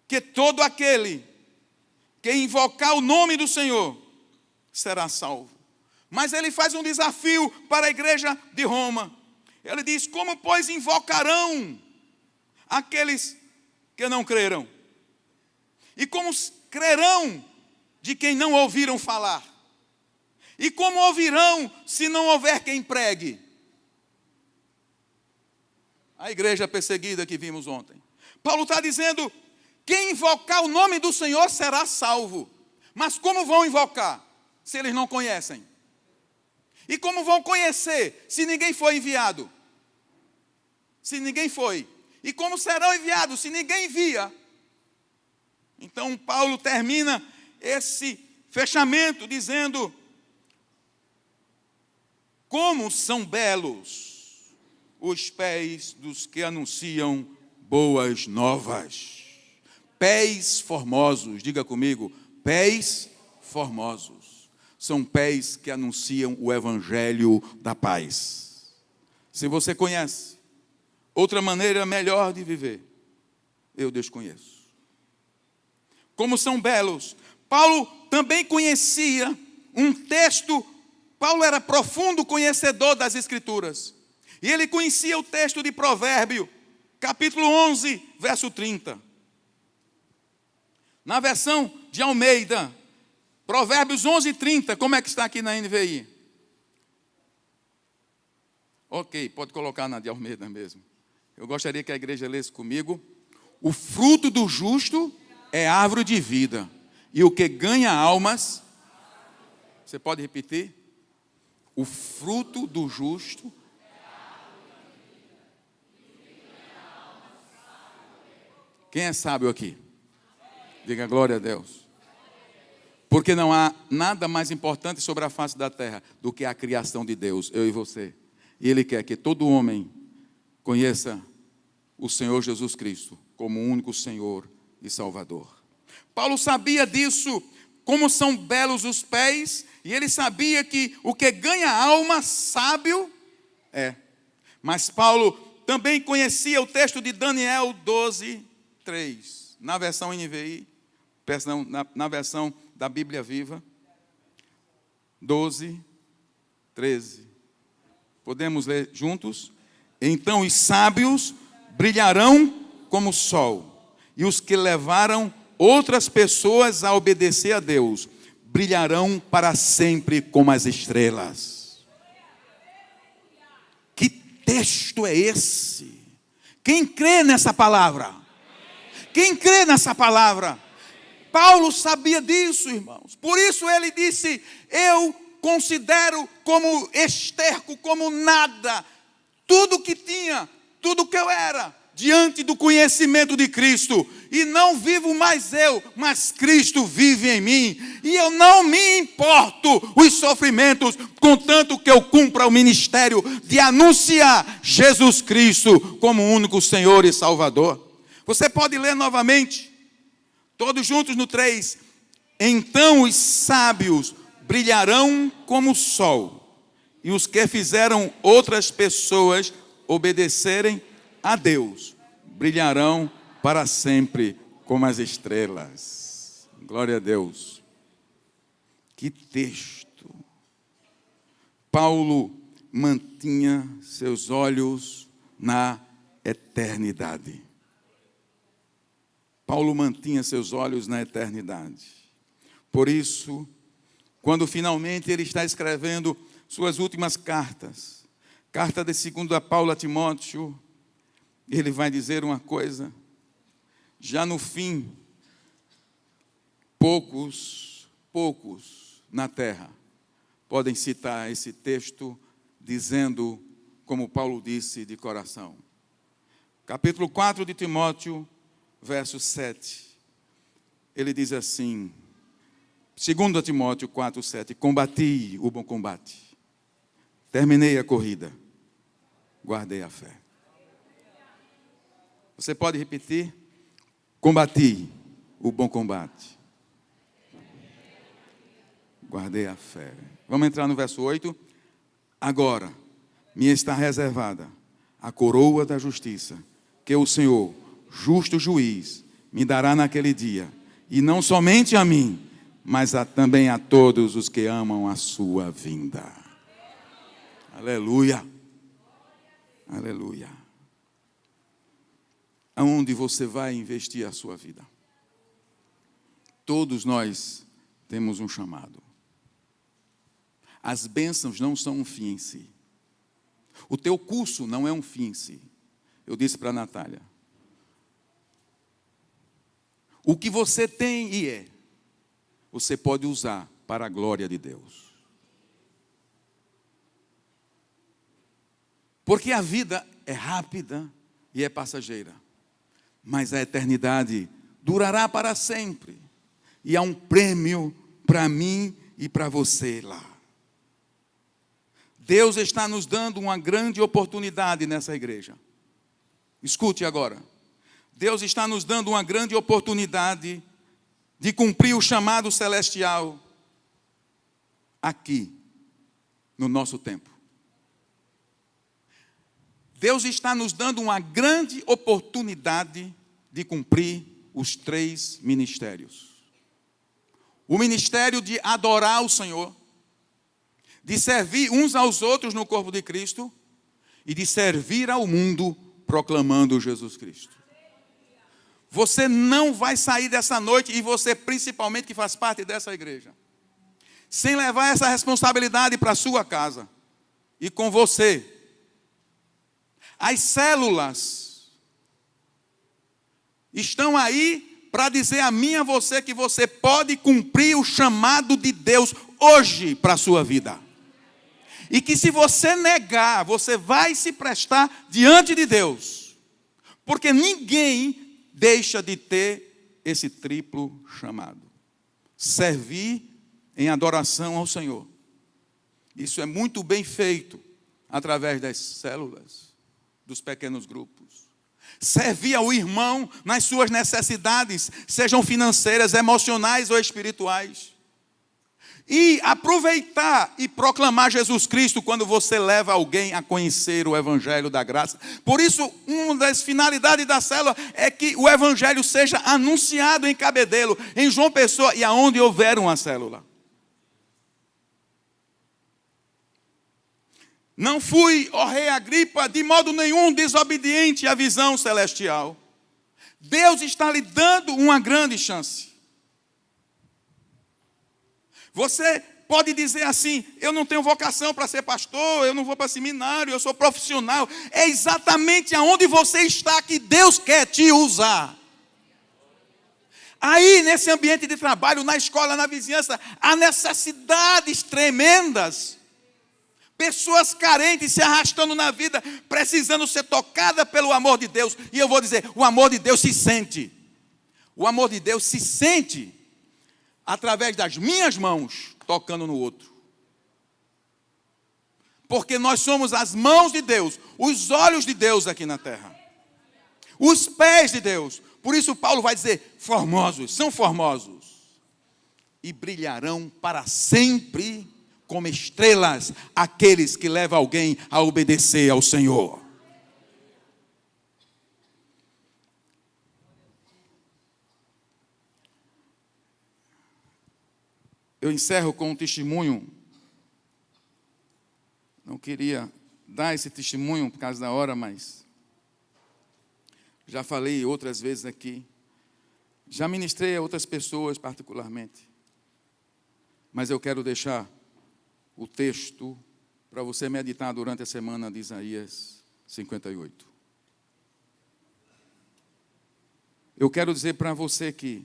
que todo aquele que invocar o nome do Senhor será salvo. Mas ele faz um desafio para a igreja de Roma. Ele diz: como, pois, invocarão aqueles que não creram? E como crerão de quem não ouviram falar? E como ouvirão se não houver quem pregue? A igreja perseguida que vimos ontem. Paulo está dizendo: quem invocar o nome do Senhor será salvo. Mas como vão invocar se eles não conhecem? E como vão conhecer se ninguém foi enviado? Se ninguém foi. E como serão enviados se ninguém envia? Então Paulo termina esse fechamento dizendo: como são belos os pés dos que anunciam boas novas. Pés formosos, diga comigo, pés formosos. São pés que anunciam o Evangelho da paz. Se você conhece outra maneira melhor de viver, eu desconheço. Como são belos. Paulo também conhecia um texto. Paulo era profundo conhecedor das Escrituras. E ele conhecia o texto de Provérbio, capítulo 11, verso 30. Na versão de Almeida, Provérbios 11, 30, como é que está aqui na NVI? Ok, pode colocar na de Almeida mesmo. Eu gostaria que a igreja lesse comigo. O fruto do justo é árvore de vida, e o que ganha almas, você pode repetir? O fruto do justo Quem é sábio aqui? Diga glória a Deus. Porque não há nada mais importante sobre a face da terra do que a criação de Deus, eu e você. E Ele quer que todo homem conheça o Senhor Jesus Cristo como o único Senhor e Salvador. Paulo sabia disso, como são belos os pés, e ele sabia que o que ganha alma, sábio é. Mas Paulo também conhecia o texto de Daniel 12, 3, na versão NVI, na versão da Bíblia Viva, 12, 13. Podemos ler juntos? Então os sábios brilharão como o sol, e os que levaram outras pessoas a obedecer a Deus brilharão para sempre como as estrelas. Que texto é esse? Quem crê nessa palavra? Quem crê nessa palavra? Paulo sabia disso, irmãos. Por isso ele disse: eu considero como esterco, como nada, tudo que tinha, tudo que eu era, diante do conhecimento de Cristo. E não vivo mais eu, mas Cristo vive em mim. E eu não me importo os sofrimentos, contanto que eu cumpra o ministério de anunciar Jesus Cristo como o único Senhor e Salvador. Você pode ler novamente, todos juntos no 3. Então os sábios brilharão como o sol, e os que fizeram outras pessoas obedecerem a Deus brilharão para sempre como as estrelas. Glória a Deus. Que texto. Paulo mantinha seus olhos na eternidade. Paulo mantinha seus olhos na eternidade. Por isso, quando finalmente ele está escrevendo suas últimas cartas, carta de 2 Paulo a Timóteo, ele vai dizer uma coisa, já no fim, poucos na terra podem citar esse texto dizendo como Paulo disse de coração. Capítulo 4 de Timóteo, verso 7, ele diz assim, 2 Timóteo 4, 7, combati o bom combate, terminei a corrida, guardei a fé. Você pode repetir? Combati o bom combate, guardei a fé. Vamos entrar no verso 8. Agora me está reservada a coroa da justiça, que o Senhor, justo juiz, me dará naquele dia, e não somente a mim, mas também a todos os que amam a sua vinda. Aleluia. Aleluia. Aonde você vai investir a sua vida? Todos nós temos um chamado. As bênçãos não são um fim em si. O teu curso não é um fim em si. Eu disse para a Natália. O que você tem e é, você pode usar para a glória de Deus. Porque a vida é rápida e é passageira. Mas a eternidade durará para sempre. E há um prêmio para mim e para você lá. Deus está nos dando uma grande oportunidade nessa igreja. Escute agora. Deus está nos dando uma grande oportunidade de cumprir o chamado celestial aqui, no nosso tempo. Deus está nos dando uma grande oportunidade de cumprir os 3 ministérios. O ministério de adorar o Senhor, de servir uns aos outros no corpo de Cristo e de servir ao mundo proclamando Jesus Cristo. Você não vai sair dessa noite, e você principalmente que faz parte dessa igreja, sem levar essa responsabilidade para a sua casa e com você. As células estão aí para dizer a mim e a você que você pode cumprir o chamado de Deus hoje para a sua vida. E que se você negar, você vai se prestar diante de Deus. Porque ninguém deixa de ter esse triplo chamado. Servir em adoração ao Senhor. Isso é muito bem feito através das células, dos pequenos grupos. Servir ao irmão nas suas necessidades, sejam financeiras, emocionais ou espirituais. E aproveitar e proclamar Jesus Cristo quando você leva alguém a conhecer o Evangelho da graça. Por isso, uma das finalidades da célula é que o Evangelho seja anunciado em Cabedelo, em João Pessoa e aonde houver uma célula. Não fui, ó rei Agripa, de modo nenhum desobediente à visão celestial. Deus está lhe dando uma grande chance. Você pode dizer assim, eu não tenho vocação para ser pastor, eu não vou para seminário, eu sou profissional. É exatamente aonde você está que Deus quer te usar. Aí, nesse ambiente de trabalho, na escola, na vizinhança, há necessidades tremendas. Pessoas carentes se arrastando na vida, precisando ser tocadas pelo amor de Deus. E eu vou dizer, o amor de Deus se sente. O amor de Deus se sente através das minhas mãos, tocando no outro. Porque nós somos as mãos de Deus, os olhos de Deus aqui na terra. Os pés de Deus. Por isso Paulo vai dizer, formosos, são formosos. E brilharão para sempre como estrelas, aqueles que levam alguém a obedecer ao Senhor. Eu encerro com um testemunho. Não queria dar esse testemunho por causa da hora, mas já falei outras vezes aqui. Já ministrei a outras pessoas particularmente. Mas eu quero deixar o texto para você meditar durante a semana de Isaías 58. Eu quero dizer para você que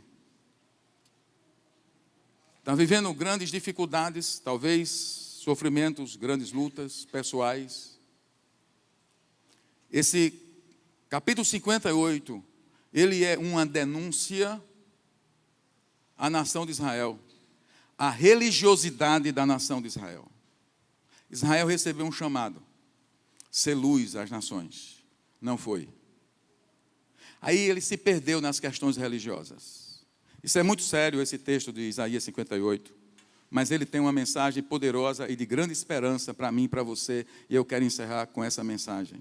está vivendo grandes dificuldades, talvez sofrimentos, grandes lutas pessoais. Esse capítulo 58, ele é uma denúncia à nação de Israel. A religiosidade da nação de Israel. Israel recebeu um chamado, ser luz às nações. Não foi. Aí ele se perdeu nas questões religiosas. Isso é muito sério, esse texto de Isaías 58. Mas ele tem uma mensagem poderosa e de grande esperança para mim e para você. E eu quero encerrar com essa mensagem.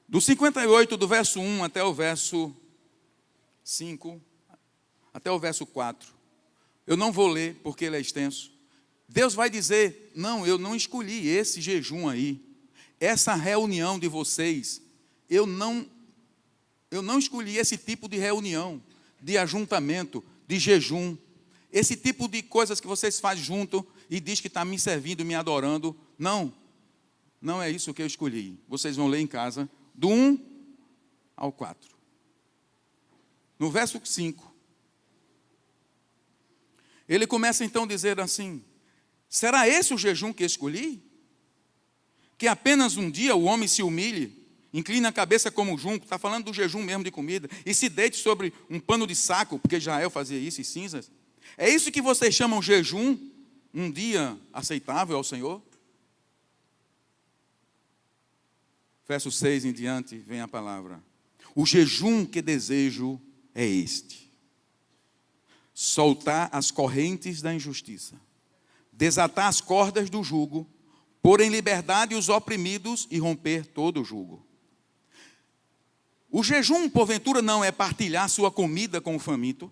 Do 58, do verso 1 até o verso 5, até o verso 4. Eu não vou ler, porque ele é extenso. Deus vai dizer, não, eu não escolhi esse jejum aí. Essa reunião de vocês, eu não escolhi esse tipo de reunião, de ajuntamento, de jejum. Esse tipo de coisas que vocês fazem junto e diz que está me servindo, me adorando. Não, não é isso que eu escolhi. Vocês vão ler em casa, do 1 ao 4. No verso 5. Ele começa então a dizer assim, será esse o jejum que escolhi? Que apenas um dia o homem se humilhe, incline a cabeça como junco, está falando do jejum mesmo de comida, e se deite sobre um pano de saco, porque Israel fazia isso, e cinzas. É isso que vocês chamam jejum, um dia aceitável ao Senhor? Verso 6 em diante vem a palavra. O jejum que desejo é este. Soltar as correntes da injustiça, desatar as cordas do jugo, pôr em liberdade os oprimidos e romper todo o jugo. O jejum, porventura, não é partilhar sua comida com o faminto,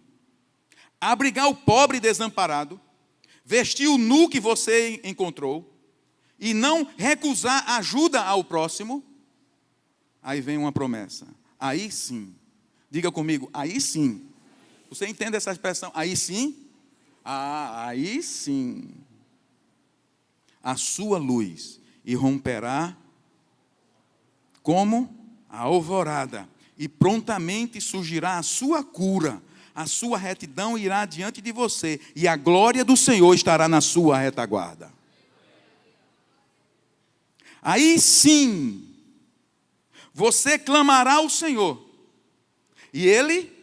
abrigar o pobre e desamparado, vestir o nu que você encontrou, e não recusar ajuda ao próximo. Aí vem uma promessa. Aí sim. Diga comigo, aí sim. Você entende essa expressão? Aí sim? Aí sim. A sua luz irromperá como a alvorada, e prontamente surgirá a sua cura, a sua retidão irá diante de você, e a glória do Senhor estará na sua retaguarda. Aí sim, você clamará ao Senhor, e Ele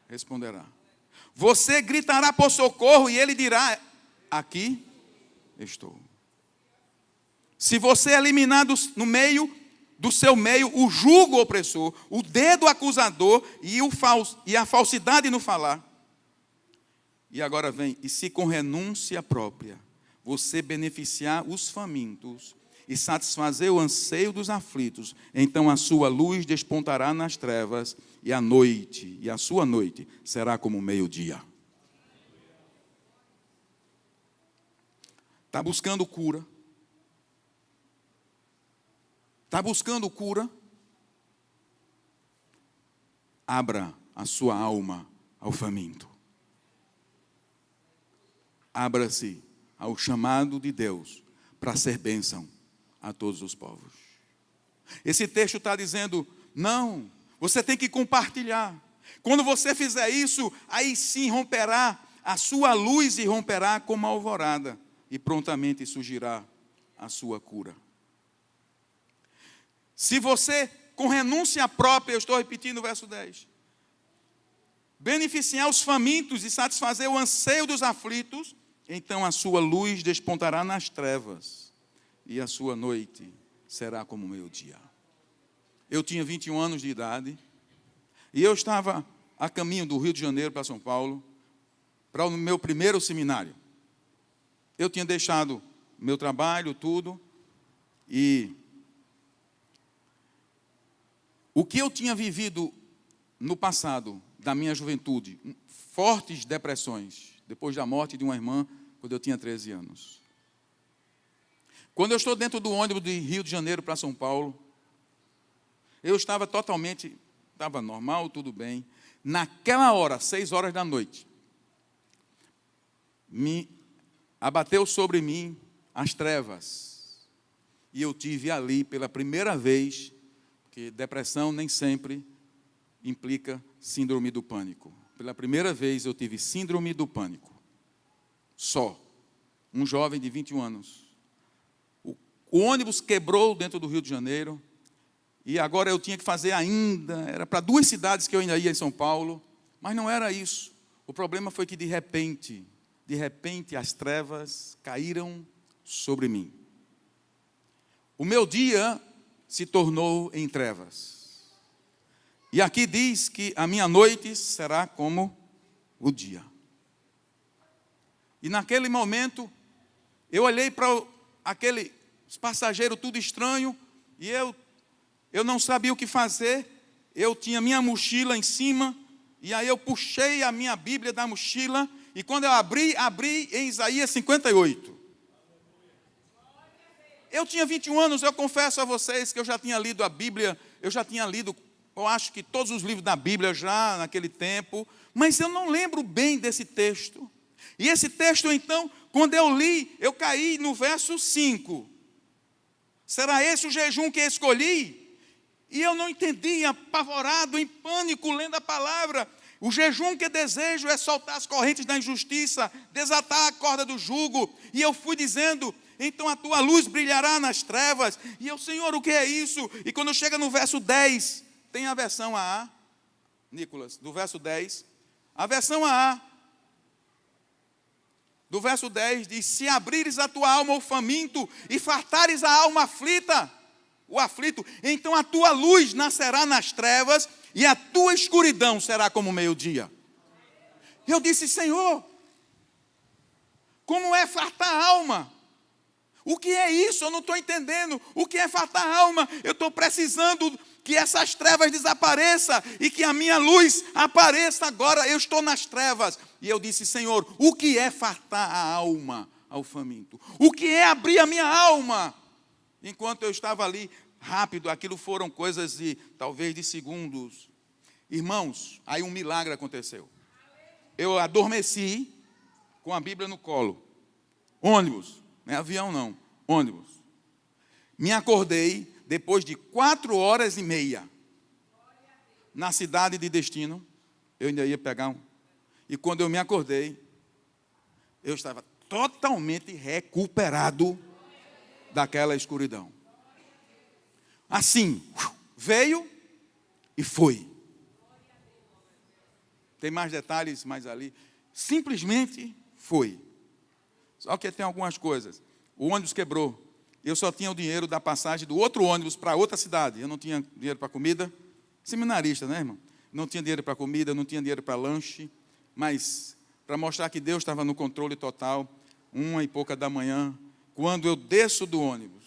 responderá. Você gritará por socorro, e Ele dirá: aqui estou. Se você eliminar no meio do seu meio o jugo opressor, o dedo acusador e a falsidade no falar. E agora vem, e se com renúncia própria você beneficiar os famintos e satisfazer o anseio dos aflitos, então a sua luz despontará nas trevas e a sua noite será como o meio-dia. Está buscando cura? Está buscando cura? Abra a sua alma ao faminto. Abra-se ao chamado de Deus para ser bênção a todos os povos. Esse texto está dizendo, não, você tem que compartilhar. Quando você fizer isso, aí sim romperá, a sua luz irromperá como a alvorada, e prontamente surgirá a sua cura. Se você, com renúncia própria, eu estou repetindo o verso 10, beneficiar os famintos e satisfazer o anseio dos aflitos, então a sua luz despontará nas trevas, e a sua noite será como o meio-dia. Eu tinha 21 anos de idade, e eu estava a caminho do Rio de Janeiro para São Paulo, para o meu primeiro seminário. Eu tinha deixado meu trabalho, tudo, e o que eu tinha vivido no passado, da minha juventude, fortes depressões, depois da morte de uma irmã, quando eu tinha 13 anos. Quando eu estou dentro do ônibus de Rio de Janeiro para São Paulo, eu estava normal, tudo bem. Naquela hora, 6 horas da noite, me abateu sobre mim as trevas. E eu tive ali, pela primeira vez, porque depressão nem sempre implica síndrome do pânico. Pela primeira vez eu tive síndrome do pânico. Só. Um jovem de 21 anos. O ônibus quebrou dentro do Rio de Janeiro. E agora eu tinha que fazer ainda, era para 2 cidades que eu ainda ia em São Paulo. Mas não era isso. O problema foi que de repente as trevas caíram sobre mim. O meu dia se tornou em trevas. E aqui diz que a minha noite será como o dia. E naquele momento, eu olhei para aquele passageiro tudo estranho, e eu não sabia o que fazer. Eu tinha minha mochila em cima, e aí eu puxei a minha Bíblia da mochila, e quando eu abri em Isaías 58. Eu tinha 21 anos, eu confesso a vocês que eu já tinha lido a Bíblia, eu acho que todos os livros da Bíblia já naquele tempo, mas eu não lembro bem desse texto. E esse texto, então, quando eu li, eu caí no verso 5. Será esse o jejum que escolhi? E eu não entendi, apavorado, em pânico, lendo a palavra. O jejum que desejo é soltar as correntes da injustiça, desatar a corda do jugo. E eu fui dizendo, então a tua luz brilhará nas trevas. E eu, Senhor, o que é isso? E quando chega no verso 10, tem a versão AA, Nicolas, do verso 10. A versão AA, do verso 10, diz, se abrires a tua alma ao faminto e fartares a alma aflita, o aflito, então a tua luz nascerá nas trevas e a tua escuridão será como o meio-dia. Eu disse, Senhor, como é fartar a alma? O que é isso? Eu não estou entendendo. O que é fartar a alma? Eu estou precisando que essas trevas desapareçam e que a minha luz apareça agora. Eu estou nas trevas. E eu disse, Senhor, o que é fartar a alma ao faminto? O que é abrir a minha alma? Enquanto eu estava ali rápido, aquilo foram coisas de, talvez, de segundos. Irmãos, aí um milagre aconteceu. Eu adormeci com a Bíblia no colo. Ônibus, não é avião não, ônibus. Me acordei depois de 4 horas e meia. Na cidade de destino, eu ainda ia pegar um. E quando eu me acordei, eu estava totalmente recuperado daquela escuridão. Assim, veio e foi. Tem mais detalhes mais ali. Simplesmente foi. Só que tem algumas coisas. O ônibus quebrou. Eu só tinha o dinheiro da passagem do outro ônibus para outra cidade. Eu não tinha dinheiro para comida. Seminarista, né, irmão? Não tinha dinheiro para comida, não tinha dinheiro para lanche. Mas, para mostrar que Deus estava no controle total, 1h pouca da manhã, quando eu desço do ônibus,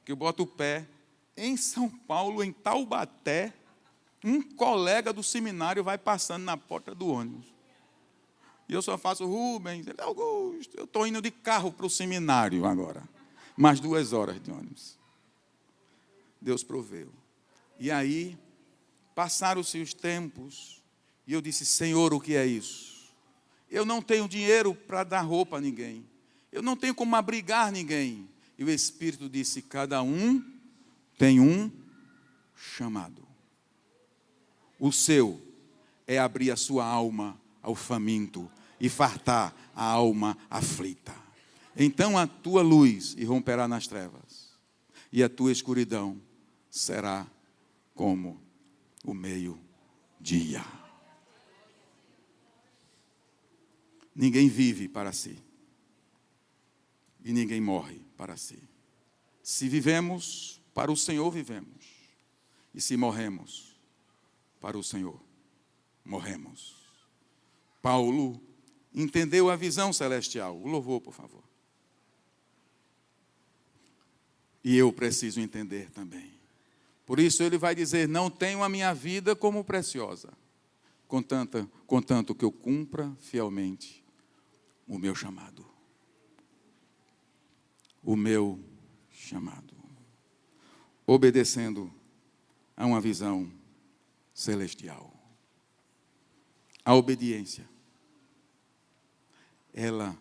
que eu boto o pé, em São Paulo, em Taubaté, um colega do seminário vai passando na porta do ônibus. E eu só faço, Rubens, ele, Augusto, eu estou indo de carro para o seminário agora. Mais 2 horas de ônibus. Deus proveu. E aí, passaram-se os tempos, e eu disse, Senhor, o que é isso? Eu não tenho dinheiro para dar roupa a ninguém. Eu não tenho como abrigar ninguém. E o Espírito disse, cada um tem um chamado. O seu é abrir a sua alma ao faminto e fartar a alma aflita. Então a tua luz irromperá nas trevas, e a tua escuridão será como o meio-dia. Ninguém vive para si, e ninguém morre para si. Se vivemos, para o Senhor vivemos, e se morremos, para o Senhor morremos. Paulo entendeu a visão celestial. O louvor, por favor. E eu preciso entender também. Por isso ele vai dizer, não tenho a minha vida como preciosa, contanto que eu cumpra fielmente o meu chamado. O meu chamado. Obedecendo a uma visão celestial. A obediência, ela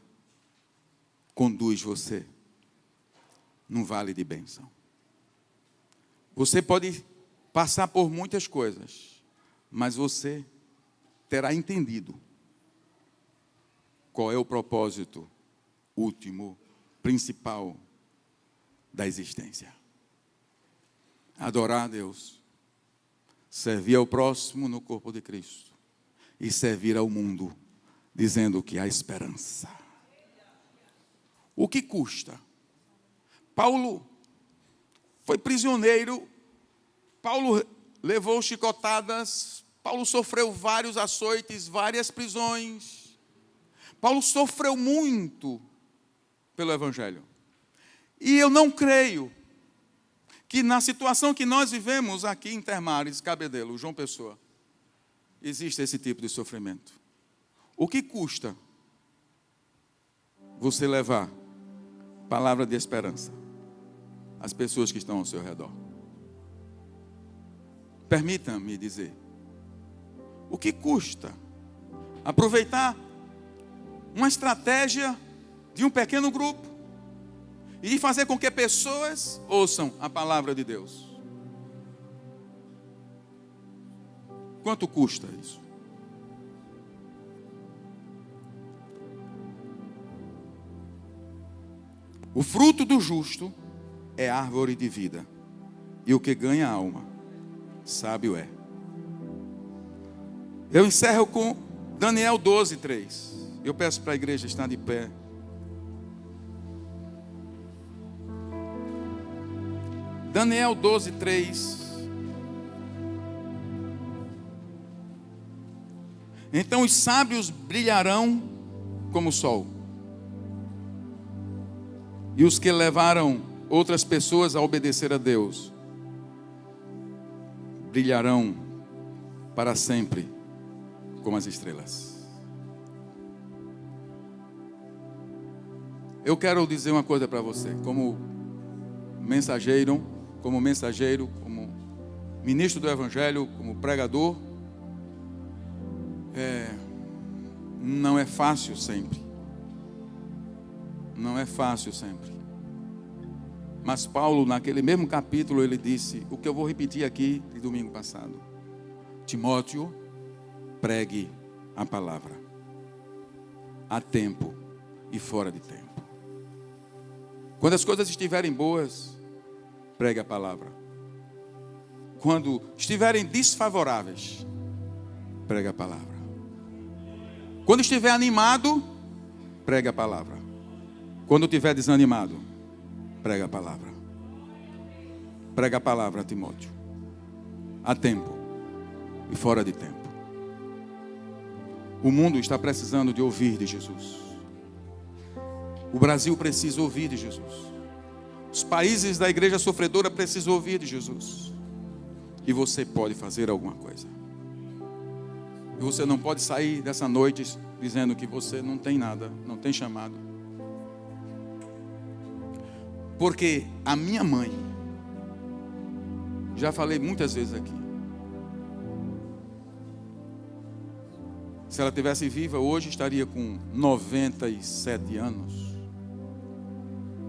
conduz você num vale de bênção. Você pode passar por muitas coisas, mas você terá entendido qual é o propósito último, principal da existência. Adorar a Deus, servir ao próximo no corpo de Cristo e servir ao mundo, dizendo que há esperança. O que custa? Paulo foi prisioneiro, Paulo levou chicotadas, Paulo sofreu vários açoites, várias prisões. Paulo sofreu muito pelo Evangelho. E eu não creio que na situação que nós vivemos aqui em Termares, Cabedelo, João Pessoa, existe esse tipo de sofrimento. O que custa você levar palavra de esperança às pessoas que estão ao seu redor? Permita-me dizer, o que custa aproveitar uma estratégia de um pequeno grupo e de fazer com que pessoas ouçam a palavra de Deus? Quanto custa isso? O fruto do justo é árvore de vida, e o que ganha a alma, sábio é. Eu encerro com Daniel 12:3. Eu peço para a igreja estar de pé. Daniel 12:3. Então os sábios brilharão como o sol, e os que levaram outras pessoas a obedecer a Deus brilharão para sempre como as estrelas. Eu quero dizer uma coisa para você, como mensageiro, como mensageiro, como ministro do Evangelho, como pregador, não é fácil sempre. Não é fácil sempre. Mas Paulo, naquele mesmo capítulo, ele disse o que eu vou repetir aqui de domingo passado: Timóteo, pregue a palavra, a tempo e fora de tempo. Quando as coisas estiverem boas, pregue a palavra. Quando estiverem desfavoráveis, pregue a palavra. Quando estiver animado, pregue a palavra. Quando estiver desanimado, pregue a palavra. Pregue a palavra, Timóteo, a tempo e fora de tempo. O mundo está precisando de ouvir de Jesus. O Brasil precisa ouvir de Jesus. Os países da igreja sofredora precisam ouvir de Jesus. E você pode fazer alguma coisa. E você não pode sair dessa noite dizendo que você não tem nada, não tem chamado. Porque a minha mãe, já falei muitas vezes aqui, se ela tivesse viva hoje, estaria com 97 anos.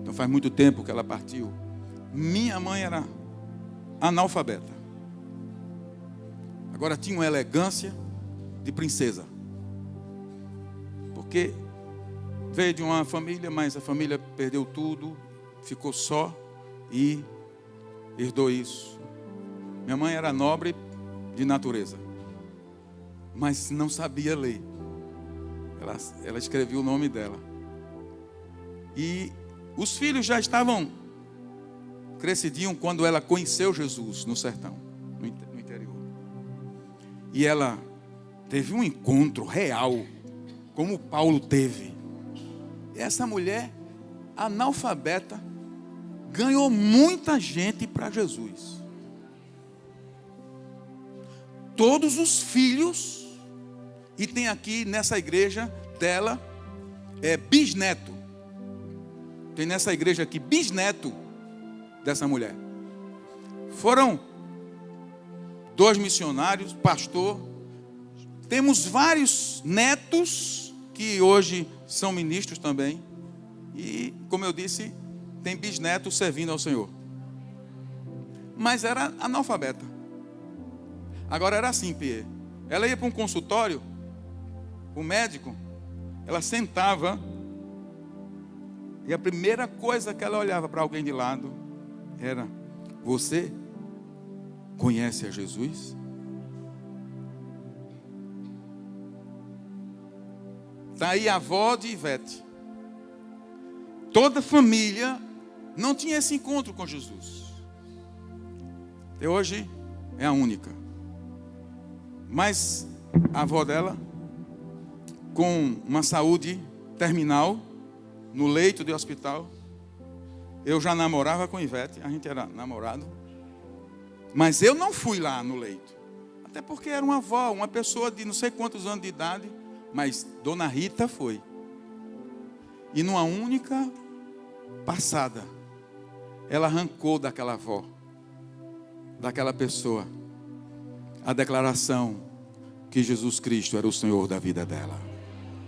Então faz muito tempo que ela partiu. Minha mãe era analfabeta. Agora tinha uma elegância de princesa. Porque veio de uma família, mas a família perdeu tudo, ficou só e herdou isso. Minha mãe era nobre de natureza, mas não sabia ler. Ela escreveu o nome dela. E os filhos já estavam crescidinhos quando ela conheceu Jesus no sertão, no interior. E ela teve um encontro real, como Paulo teve. E essa mulher analfabeta ganhou muita gente para Jesus. Todos os filhos, e tem aqui nessa igreja dela, bisneto. Tem nessa igreja aqui bisneto dessa mulher. Foram 2 missionários, pastor. Temos vários netos que hoje são ministros também. E, como eu disse, tem bisneto servindo ao Senhor. Mas era analfabeta. Agora era assim, Pierre. Ela ia para um consultório, o médico, ela sentava, e a primeira coisa que ela olhava para alguém de lado era: você conhece a Jesus? Está aí a avó de Ivete. Toda família não tinha esse encontro com Jesus. E hoje é a única. Mas a avó dela, com uma saúde terminal, no leito de hospital. Eu já namorava com Ivete, a gente era namorado. Mas eu não fui lá no leito. Até porque era uma avó, uma pessoa de não sei quantos anos de idade. Mas Dona Rita foi. E numa única passada, ela arrancou daquela avó, daquela pessoa, a declaração que Jesus Cristo era o Senhor da vida dela.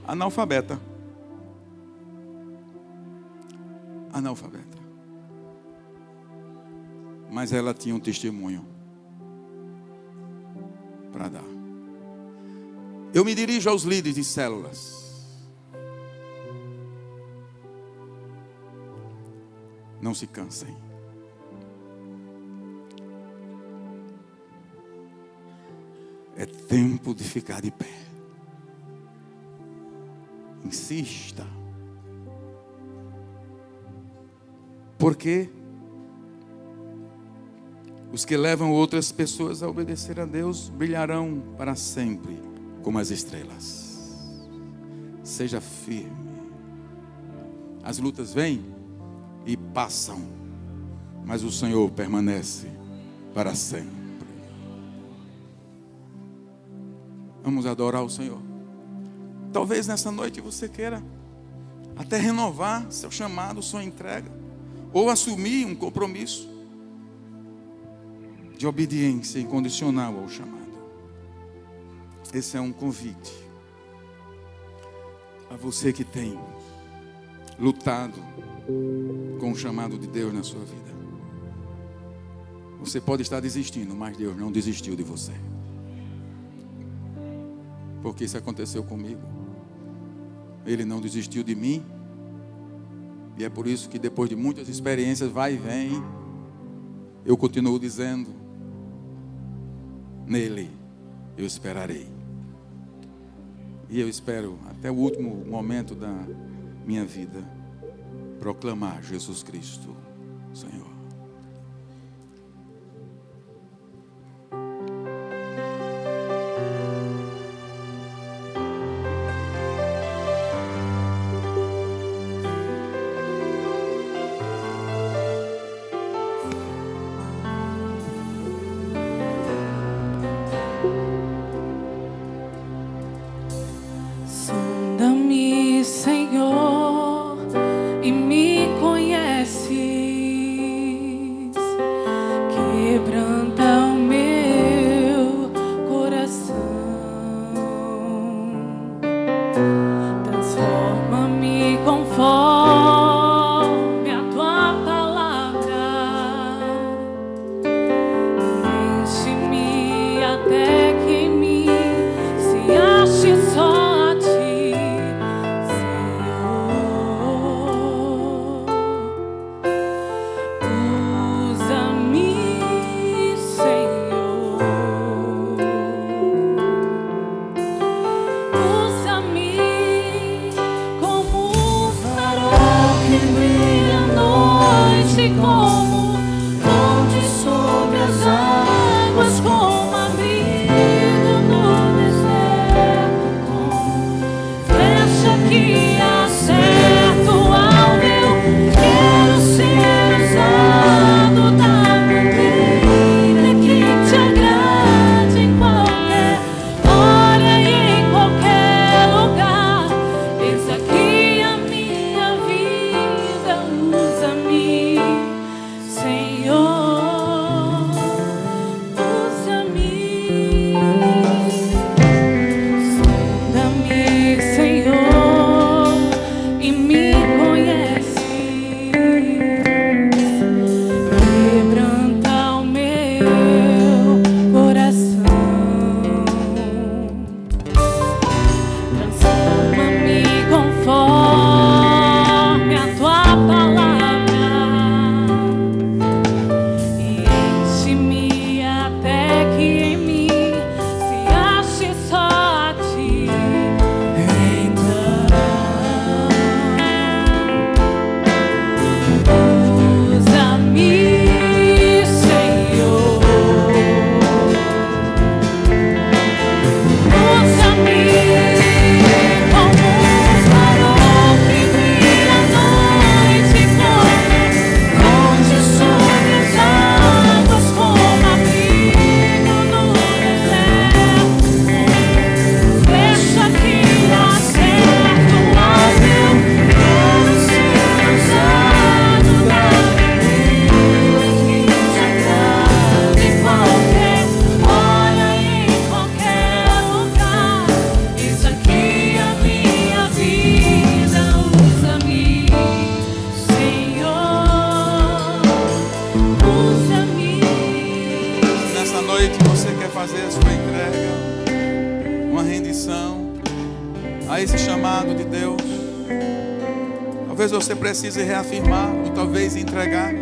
Analfabeta. Analfabeta. Mas ela tinha um testemunho para dar. Eu me dirijo aos líderes de células. Não se cansem. É tempo de ficar de pé. Insista. Porque os que levam outras pessoas a obedecer a Deus brilharão para sempre como as estrelas. Seja firme. As lutas vêm e passam, mas o Senhor permanece para sempre. Vamos adorar o Senhor. Talvez nessa noite você queira até renovar seu chamado, sua entrega, ou assumir um compromisso. de obediência incondicional ao chamado. Esse é um convite a você que tem lutado com o chamado de Deus na sua vida. Você pode estar desistindo, mas Deus não desistiu de você. Porque isso aconteceu comigo. Ele não desistiu de mim. E é por isso que depois de muitas experiências, vai e vem, eu continuo dizendo: nele eu esperarei. E eu espero até o último momento da minha vida proclamar Jesus Cristo, Senhor. Sonda-me, Senhor, e me conheces. Quebranta o meu coração. Transforma-me conforme a tua palavra. Enche-me até que em mim se ache só. Como onde sobre as águas, como abrigo no deserto, flecha que acerto ao meu. Quero ser usado da maneira que te agrade em qualquer hora e em qualquer lugar. Eis aqui a minha vida, usa-me, Senhor, usa-me. Sonda-me, Senhor, e me conheces. Quebranta o meu coração. Transforma-me conforme a tua palavra. Fazer a sua entrega, uma rendição a esse chamado de Deus. Talvez você precise reafirmar, ou talvez entregar.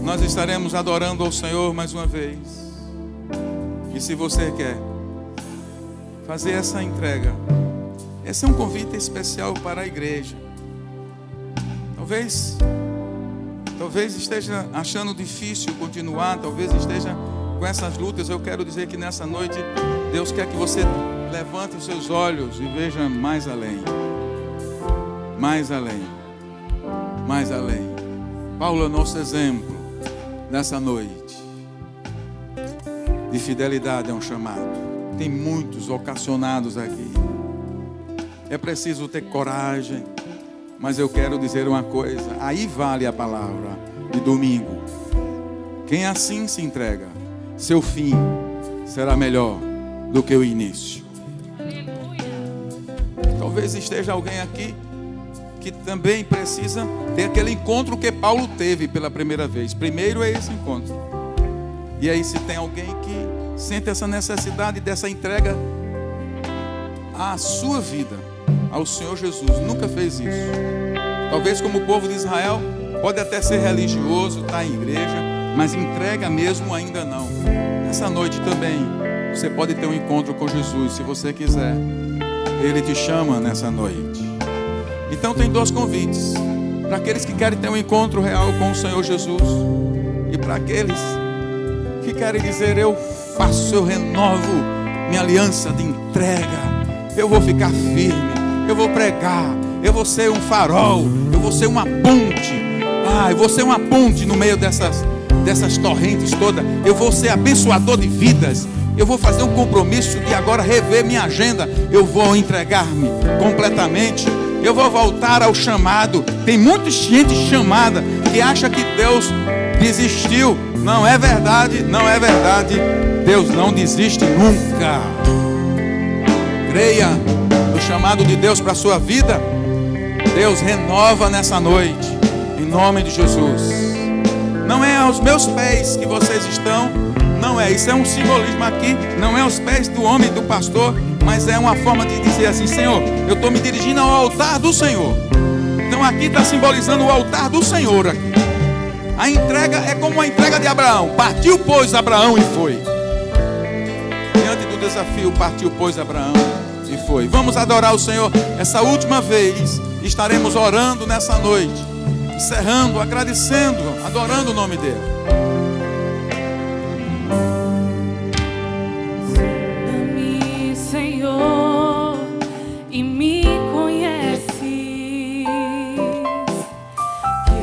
Nós estaremos adorando ao Senhor mais uma vez. E se você quer fazer essa entrega, esse é um convite especial para a igreja. Talvez esteja achando difícil continuar, talvez esteja com essas lutas. Eu quero dizer que nessa noite Deus quer que você levante os seus olhos e veja mais além. Mais além. Mais além. Paulo é nosso exemplo nessa noite. De fidelidade é um chamado. Tem muitos ocasionados aqui. É preciso ter coragem. Mas eu quero dizer uma coisa. Aí vale a palavra de domingo. Quem assim se entrega, seu fim será melhor do que o início. Talvez esteja alguém aqui que também precisa ter aquele encontro que Paulo teve pela primeira vez. Primeiro é esse encontro. E aí, se tem alguém que sente essa necessidade dessa entrega à sua vida, ao Senhor Jesus, nunca fez isso. Talvez como o povo de Israel, pode até ser religioso, está em igreja, mas entrega mesmo ainda não. Nessa noite também, você pode ter um encontro com Jesus, se você quiser. Ele te chama nessa noite. Então tem dois convites: para aqueles que querem ter um encontro real com o Senhor Jesus, e para aqueles que querem dizer: eu faço, eu renovo minha aliança de entrega, eu vou ficar firme, eu vou pregar, eu vou ser um farol, eu vou ser uma ponte, eu vou ser uma ponte no meio dessas torrentes todas, eu vou ser abençoador de vidas, eu vou fazer um compromisso de agora rever minha agenda, eu vou entregar-me completamente, eu vou voltar ao chamado. Tem muita gente chamada que acha que Deus desistiu. Não é verdade, não é verdade. Deus não desiste nunca. Creia no chamado de Deus para a sua vida. Deus renova nessa noite, em nome de Jesus. Não é aos meus pés que vocês estão, não é, isso é um simbolismo aqui, não é aos pés do homem, do pastor, mas é uma forma de dizer assim: Senhor, eu estou me dirigindo ao altar do Senhor. Então aqui está simbolizando o altar do Senhor aqui. A entrega é como a entrega de Abraão. Partiu, pois, Abraão e foi. Diante do desafio, partiu, pois, Abraão e foi. Vamos adorar o Senhor. Essa última vez estaremos orando nessa noite, encerrando, agradecendo, adorando o nome dele. Sonda-me, Senhor, e me conheces.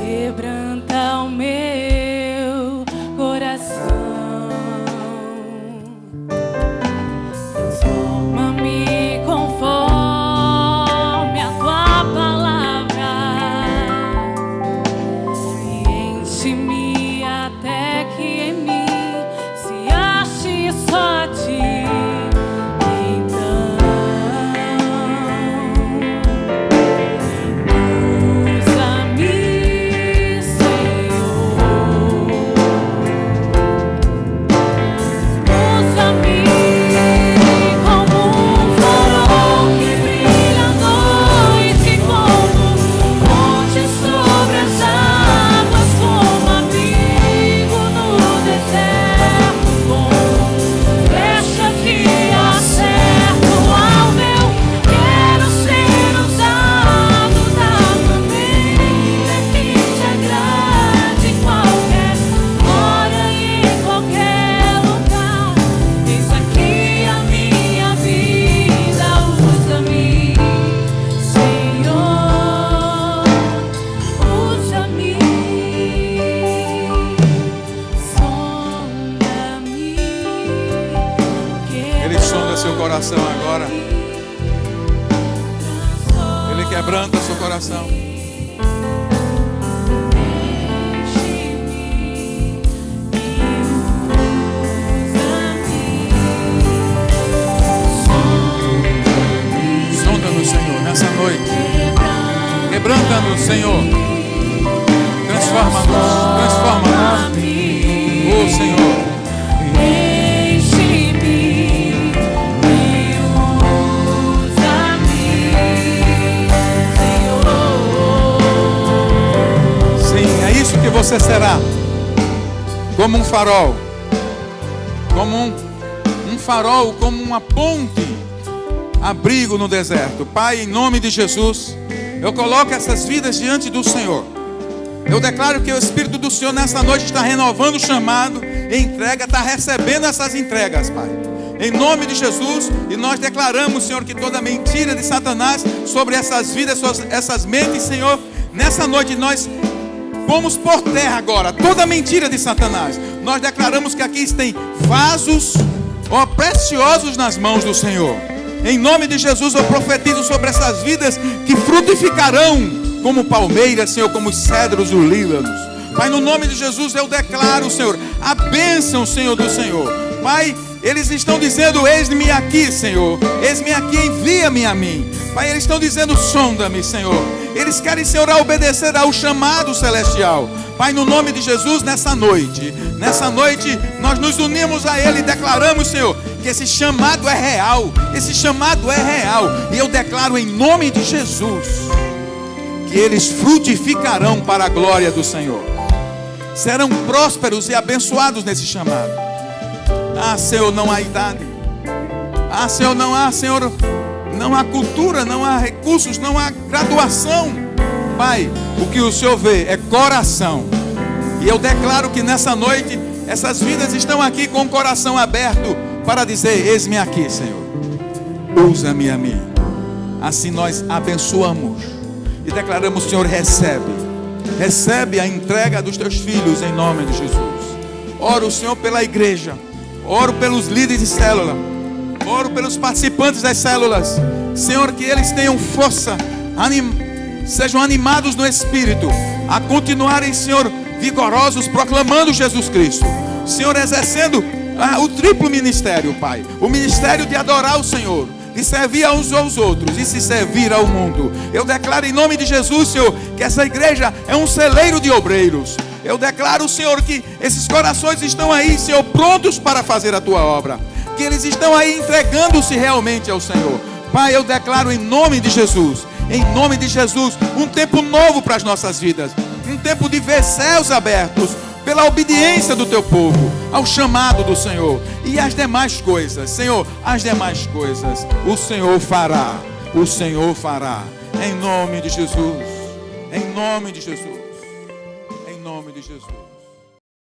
Quebranta o meu coração. Transforma-me conforme a tua palavra e enche-me até que em mim se ache só a ti. Então, usa-me, Senhor. Usa-me como um farol que brilha à noite, como ponte sobre as águas, como abrigo no deserto, como flecha que acerto ao meu. Quero ser usado da maneira que te agrade, em qualquer hora e em qualquer lugar. Eis aqui a minha vida, usa-me, Senhor, usa-me, sonda-me. Ele sonda seu coração agora. Ele quebranta seu coração. Sonda-nos, Senhor, nessa noite. Quebranta-nos, Senhor. Transforma-nos, transforma-nos. Oh, Senhor. Enche-me e usa-me, Senhor. Sim, é isso que você será. Como um farol. Como um farol, como uma ponte. Abrigo no deserto. Pai, em nome de Jesus, eu coloco essas vidas diante do Senhor. Eu declaro que o Espírito do Senhor nessa noite está renovando o chamado, entrega, está recebendo essas entregas, Pai. Em nome de Jesus, e nós declaramos, Senhor, que toda mentira de Satanás sobre essas vidas, essas mentes, Senhor, nessa noite nós pomos por terra agora toda mentira de Satanás. Nós declaramos que aqui tem vasos preciosos nas mãos do Senhor. Em nome de Jesus eu profetizo sobre essas vidas que frutificarão como palmeiras, Senhor, como os cedros do Líbano, Pai, no nome de Jesus eu declaro, Senhor, a bênção, Senhor, do Senhor. Pai, eles estão dizendo: eis-me aqui, Senhor, eis-me aqui, envia-me a mim. Pai, eles estão dizendo: sonda-me, Senhor. Eles querem, Senhor, obedecer ao chamado celestial. Pai, no nome de Jesus, nessa noite nós nos unimos a Ele e declaramos, Senhor, que esse chamado é real. Esse chamado é real. E eu declaro em nome de Jesus que eles frutificarão para a glória do Senhor. Serão prósperos e abençoados nesse chamado. Ah, Senhor, não há idade. Ah, Senhor, não há cultura, não há recursos, não há graduação. Pai, o que o Senhor vê é coração. E eu declaro que nessa noite essas vidas estão aqui com o coração aberto para dizer: eis-me aqui, Senhor, usa-me a mim. Assim nós abençoamos e declaramos: Senhor, recebe a entrega dos teus filhos em nome de Jesus. Oro, Senhor, pela igreja, oro pelos líderes de célula, oro pelos participantes das células, Senhor, que eles tenham força, sejam animados no Espírito, a continuarem, Senhor, vigorosos, proclamando Jesus Cristo, Senhor, exercendo o triplo ministério, Pai, o ministério de adorar o Senhor, de servir uns aos outros e se servir ao mundo. Eu declaro em nome de Jesus, Senhor, que essa igreja é um celeiro de obreiros. Eu declaro, Senhor, que esses corações estão aí, Senhor, prontos para fazer a Tua obra, que eles estão aí entregando-se realmente ao Senhor. Pai, eu declaro em nome de Jesus, um tempo novo para as nossas vidas, um tempo de ver céus abertos, pela obediência do Teu povo, ao chamado do Senhor. E as demais coisas, Senhor, o Senhor fará, em nome de Jesus, em nome de Jesus, em nome de Jesus.